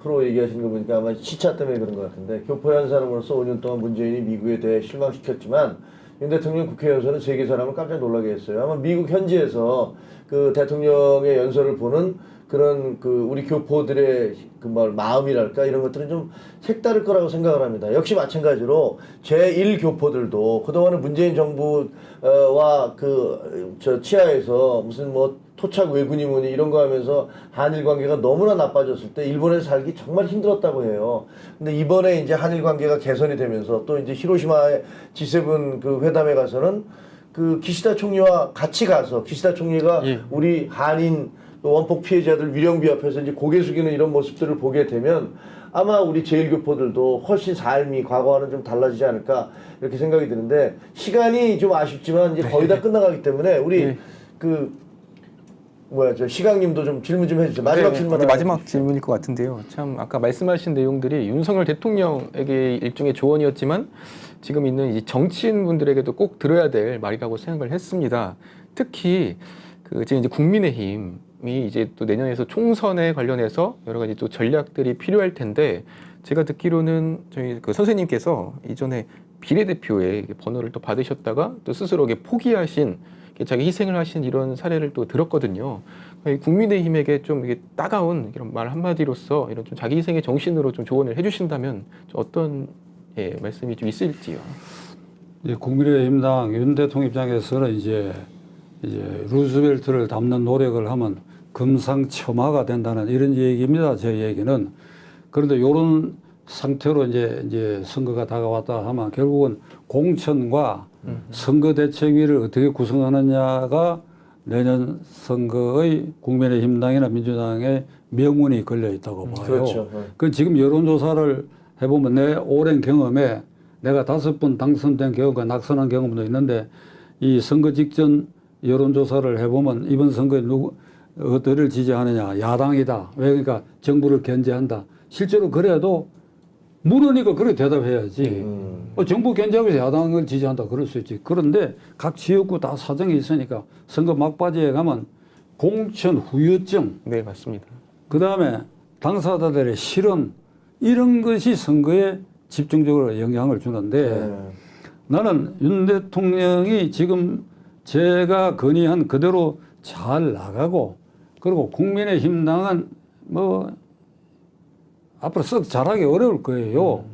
프로 얘기하신 거 보니까 아마 시차 때문에 그런 것 같은데 교포한 사람으로서 5년 동안 문재인이 미국에 대해 실망시켰지만 윤 대통령 국회에서는 세계 사람을 깜짝 놀라게 했어요. 아마 미국 현지에서 그 대통령의 연설을 보는 그런 그 우리 교포들의 그 마음이랄까 이런 것들은 좀 색다를 거라고 생각을 합니다. 역시 마찬가지로 제1교포들도 그동안은 문재인 정부와 그 저 치하에서 무슨 뭐 토착 외군이 뭐니 이런 거 하면서 한일 관계가 너무나 나빠졌을 때 일본에서 살기 정말 힘들었다고 해요. 근데 이번에 이제 한일 관계가 개선이 되면서 또 이제 히로시마의 G7 그 회담에 가서는 그 기시다 총리와 같이 가서 기시다 총리가 우리 한인 원폭 피해자들 위령비 앞에서 이제 고개 숙이는 이런 모습들을 보게 되면 아마 우리 제1교포들도 훨씬 삶이 과거와는 좀 달라지지 않을까 이렇게 생각이 드는데 시간이 좀 아쉽지만 이제 거의 다 끝나가기 때문에 우리 저 시강님도 좀 질문 좀 해주세요. 마지막 질문. 마지막 질문일 것 같은데요. 참 아까 말씀하신 내용들이 윤석열 대통령에게 일종의 조언이었지만 지금 있는 이 정치인분들에게도 꼭 들어야 될 말이라고 생각을 했습니다. 특히 그 지금 이제 국민의힘이 이제 또 내년에서 총선에 관련해서 여러 가지 또 전략들이 필요할 텐데 제가 듣기로는 저희 그 선생님께서 이전에 비례대표의 번호를 또 받으셨다가 또 스스로 포기하신 자기 희생을 하신 이런 사례를 또 들었거든요. 국민의힘에게 좀 이게 따가운 이런 말 한마디로서 이런 좀 자기 희생의 정신으로 좀 조언을 해주신다면 좀 어떤 말씀이 좀 있을지요. 국민의힘당 윤 대통령 입장에서는 이제 루즈벨트를 담는 노력을 하면 금상첨화가 된다는 이런 얘기입니다. 제 얘기는. 그런데 이런 상태로 이제 선거가 다가왔다 하면 결국은 공천과 선거대책위를 어떻게 구성하느냐가 내년 선거의 국민의힘당이나 민주당의 명운이 걸려 있다고 봐요. 그렇죠. 그 지금 여론조사를 해보면 내 오랜 경험에 내가 5번 당선된 경험과 낙선한 경험도 있는데 이 선거 직전 여론조사를 해보면 이번 선거에 어디를 지지하느냐 야당이다. 왜 그러니까 정부를 견제한다. 실제로 그래도 물으니까 그렇게 대답해야지. 정부 견제하고 있어 야당을 지지한다 그럴 수 있지. 그런데 각 지역구 다 사정이 있으니까 선거 막바지에 가면 공천 후유증. 네, 맞습니다. 그 다음에 당사자들의 실언 이런 것이 선거에 집중적으로 영향을 주는데 나는 윤 대통령이 지금 제가 건의한 그대로 잘 나가고 그리고 국민의힘당은 뭐 앞으로 썩 잘하기 어려울 거예요.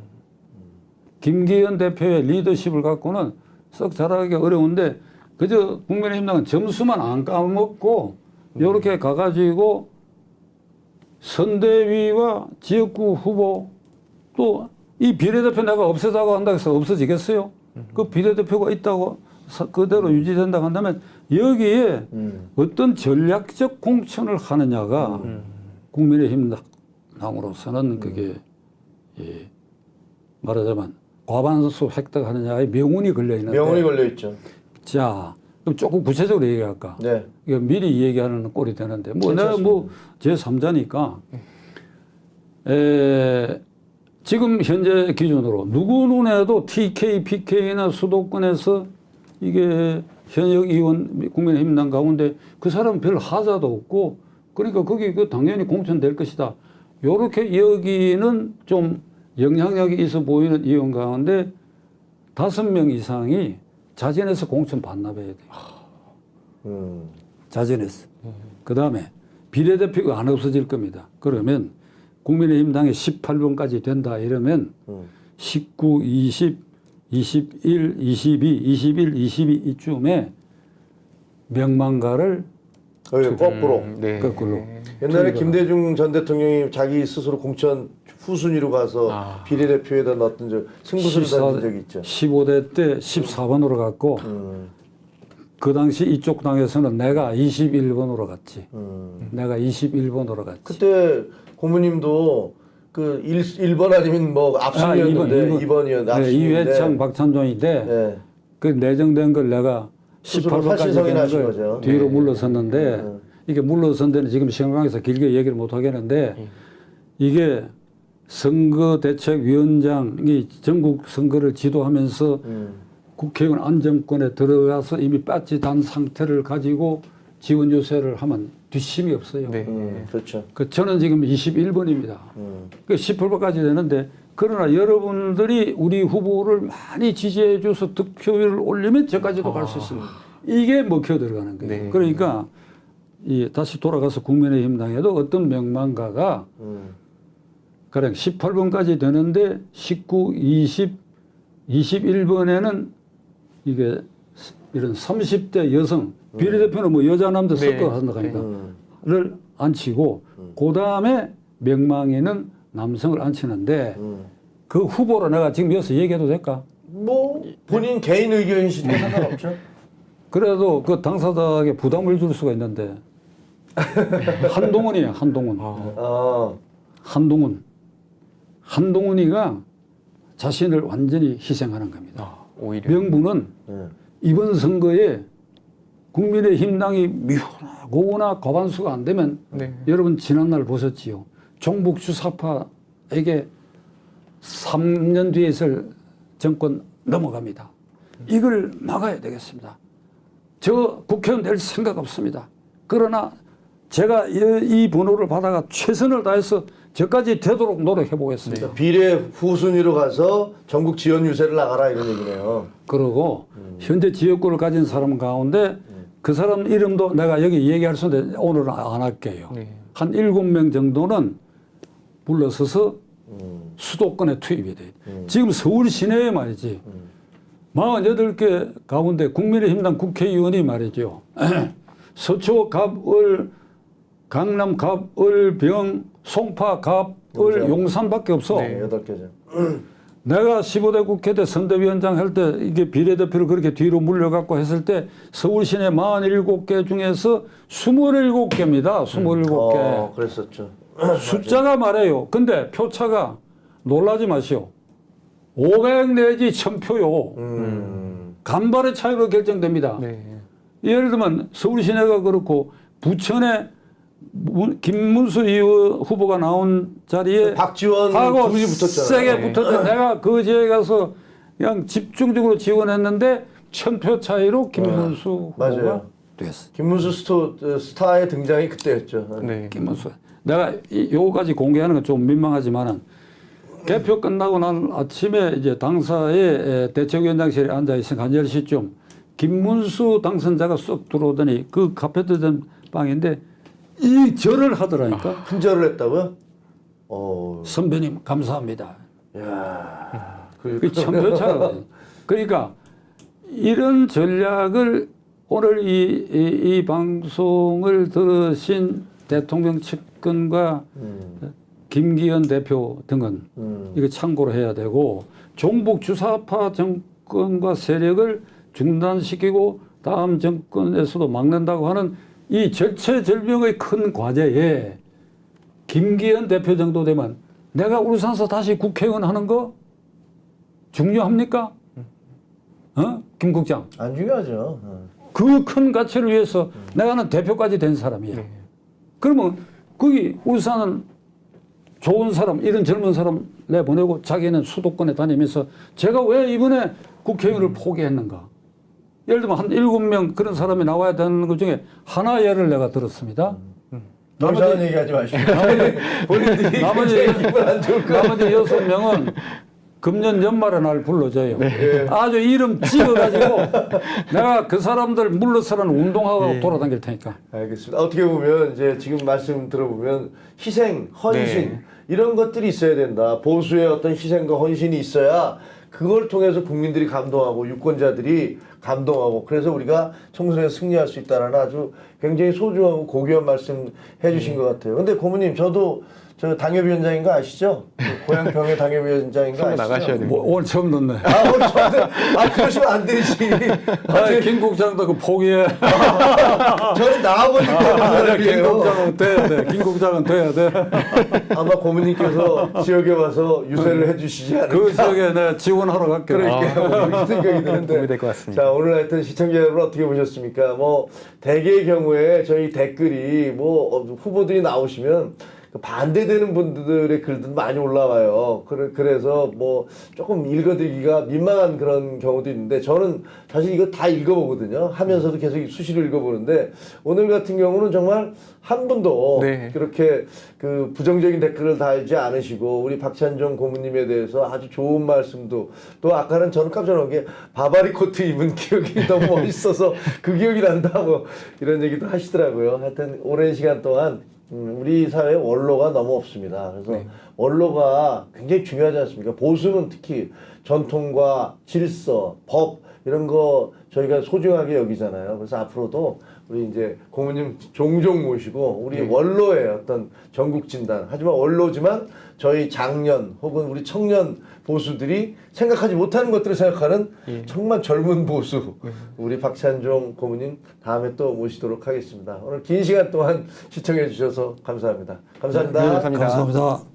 김기현 대표의 리더십을 갖고는 썩 잘하기 어려운데 그저 국민의힘당은 점수만 안 까먹고 이렇게 가가지고 선대위와 지역구 후보 또 이 비례대표 내가 없애자고 한다고 해서 없어지겠어요? 그 비례대표가 있다고 그대로 유지된다고 한다면 여기에 어떤 전략적 공천을 하느냐가 국민의힘 당으로서는 그게 말하자면 과반수 획득하느냐의 명운이 걸려 있는데. 명운이 걸려 있죠. 자, 그럼 조금 구체적으로 얘기할까? 네. 이거 미리 얘기하는 꼴이 되는데, 뭐 내가 뭐 제3자니까 지금 현재 기준으로 누구 눈에도 TK, PK나 수도권에서 이게 현역 의원 국민의힘당 가운데 그 사람은 별 하자도 없고, 그러니까 거기 그 당연히 공천될 것이다. 요렇게 여기는 좀 영향력이 있어 보이는 의원 가운데 5명 이상이 자진해서 공천 반납해야 돼요. 자진해서. 그 다음에 비례대표가 안 없어질 겁니다. 그러면 국민의힘 당에 18번까지 된다 이러면 19, 20, 21, 22, 21, 22 이쯤에 명망가를 거꾸로. 네. 거꾸로. 옛날에 김대중 전 대통령이 자기 스스로 공천 후순위로 가서 비례대표에다 넣었던 적, 승부수를 던진 적이 있죠. 15대 때 14번으로 갔고 그 당시 이쪽 당에서는 내가 21번으로 갔지. 내가 21번으로 갔지. 그때 고모님도 그 1번 아니면 뭐 앞순이었는데 2번이었는데 네, 이회창 박찬종인데 네. 그 내정된 걸 내가 스스로 18번까지 살신성이 나신 되는 거죠. 걸 뒤로 물러섰는데 이게 물러선 데는 지금 시간강에서 길게 얘기를 못 하겠는데 이게 선거대책위원장이 전국 선거를 지도하면서 국회의원 안정권에 들어가서 이미 빠지 단 상태를 가지고 지원 요새를 하면 뒷심이 없어요. 네. 그렇죠. 저는 지금 21번입니다. 그 18번까지 되는데 그러나 여러분들이 우리 후보를 많이 지지해 줘서 득표율을 올리면 저까지도 갈 수 있습니다. 이게 먹혀 들어가는 거예요. 네. 그러니까 다시 돌아가서 국민의힘 당에도 어떤 명망가가 가령 18번까지 되는데 19, 20, 21번에는 이게 이런 30대 여성 비례대표는 뭐 여자 남자 섞어 한다니까 를 앉히고 그 다음에 명망에는 남성을 앉히는데 그 후보로 내가 지금 여기서 얘기해도 될까? 뭐 본인 개인 의견이시도 상관없죠. 그래도 그 당사자에게 부담을 줄 수가 있는데 한동훈이에요. 한동훈. 한동훈이가 자신을 완전히 희생하는 겁니다. 오히려. 명분은 이번 선거에 국민의힘 당이 미호나 과반수가 안 되면 여러분 지난날 보셨지요. 종북 주사파에게 3년 뒤에 있을 정권 넘어갑니다. 이걸 막아야 되겠습니다. 저 국회의원 될 생각 없습니다. 그러나 제가 이 번호를 받아가 최선을 다해서 저까지 되도록 노력해 보겠습니다. 비례 후순위로 가서 전국 지원 유세를 나가라 이런 얘기네요. 그러고 현재 지역구를 가진 사람 가운데 그 사람 이름도 내가 여기 얘기할 수 있는데 오늘은 안 할게요. 한 7명 정도는 불러서서 수도권에 투입이 돼요. 지금 서울 시내에 말이지 48개 가운데 국민의힘당 국회의원이 말이죠. 서초, 갑을, 강남, 갑을, 병, 송파, 갑을, 용산밖에 없어. 네, 8개죠. 내가 15대 국회 때 선대위원장 할 때 이게 비례대표를 그렇게 뒤로 물려갖고 했을 때 서울 시내 47개 중에서 27개입니다. 27개. 그랬었죠. 숫자가 말해요. 근데 표차가 놀라지 마시오. 500 내지 1000표요. 간발의 차이로 결정됩니다. 예를 들면 서울 시내가 그렇고 부천에 김문수 후보가 나온 자리에 박지원 하고 두 분이 붙었잖아요. 세게 붙었는데 내가 그 지역에 가서 그냥 집중적으로 지원했는데 1000표 차이로 김문수 후보가 맞아요. 됐어. 김문수 스타의 등장이 그때였죠. 김문수. 내가 요거까지 공개하는 건 좀 민망하지만은 개표 끝나고 난 아침에 이제 당사의 대책위원장실에 앉아 있으니까 한 10시쯤 김문수 당선자가 쏙 들어오더니 그 카페트 방인데 이 절을 하더라니까. 큰절을 했다고요? 선배님 감사합니다. 야, 그 천표 차가. 그러니까 이런 전략을 오늘 이 방송을 들으신 대통령 측근과 김기현 대표 등은 이거 참고를 해야 되고 종북 주사파 정권과 세력을 중단시키고 다음 정권에서도 막는다고 하는 이 절체절명의 큰 과제에 김기현 대표 정도 되면 내가 울산서 다시 국회의원 하는 거 중요합니까? 김 국장. 안 중요하죠. 그 큰 가치를 위해서 내가는 대표까지 된 사람이야. 그러면 거기 울산은 좋은 사람, 이런 젊은 사람 내보내고 자기는 수도권에 다니면서 제가 왜 이번에 국회의원을 포기했는가? 예를 들면 한 7명 그런 사람이 나와야 되는 것 중에 하나 예를 내가 들었습니다. 너무 이상한 얘기하지 마시고 본인들이 나머지 기분 안 좋을 거. 나머지 6명은 금년 연말에 날 불러줘요. 아주 이름 찍어가지고 내가 그 사람들 물러서라는 운동하고 돌아다닐 테니까. 알겠습니다. 어떻게 보면 이제 지금 말씀 들어보면 희생, 헌신 이런 것들이 있어야 된다. 보수의 어떤 희생과 헌신이 있어야 그걸 통해서 국민들이 감동하고 유권자들이 감동하고 그래서 우리가 총선에 승리할 수 있다는 아주 굉장히 소중하고 고귀한 말씀 해주신 것 같아요. 근데 고모님 저도 저 당협위원장인 거 아시죠? 고향 병의 당협위원장인 거 선거 아시죠? 나가셔야 됩니다. 뭐, 오늘 처음 듣네. 오늘 저는 그러시면 안 되지. 김 국장도 그 포기해. 저는 나와보지 못하는 김 사람이에요. 국장은 돼야 돼. 김 국장은 돼야 돼. 아마 고모님께서 지역에 와서 유세를 해주시지 않을까. 그 지역에 내가 지원하러 갈게. 그러니까 그렇게 생각이 드는데. 도움이 될것 같습니다. 자 오늘 하여튼 시청자 여러분 어떻게 보셨습니까? 뭐 대개의 경우에 저희 댓글이 뭐 후보들이 나오시면 반대되는 분들의 글도 많이 올라와요. 그래서 뭐 조금 읽어드리기가 민망한 그런 경우도 있는데 저는 사실 이거 다 읽어보거든요. 하면서도 계속 수시로 읽어보는데 오늘 같은 경우는 정말 한 분도 네. 그렇게 그 부정적인 댓글을 달지 않으시고 우리 박찬종 고모님에 대해서 아주 좋은 말씀도 또 아까는 저는 깜짝 놀란 게 바바리 코트 입은 기억이 너무 멋있어서 그 기억이 난다 뭐 이런 얘기도 하시더라고요. 하여튼 오랜 시간 동안 우리 사회에 원로가 너무 없습니다. 그래서 원로가 굉장히 중요하지 않습니까? 보수는 특히 전통과 질서, 법 이런 거 저희가 소중하게 여기잖아요. 그래서 앞으로도 우리 이제 고모님 종종 모시고 우리 원로의 어떤 전국 진단 하지만 원로지만 저희 장년 혹은 우리 청년 보수들이 생각하지 못하는 것들을 생각하는 정말 젊은 보수 우리 박찬종 고모님 다음에 또 모시도록 하겠습니다. 오늘 긴 시간 동안 시청해 주셔서 감사합니다. 감사합니다. 네, 감사합니다. 감사합니다.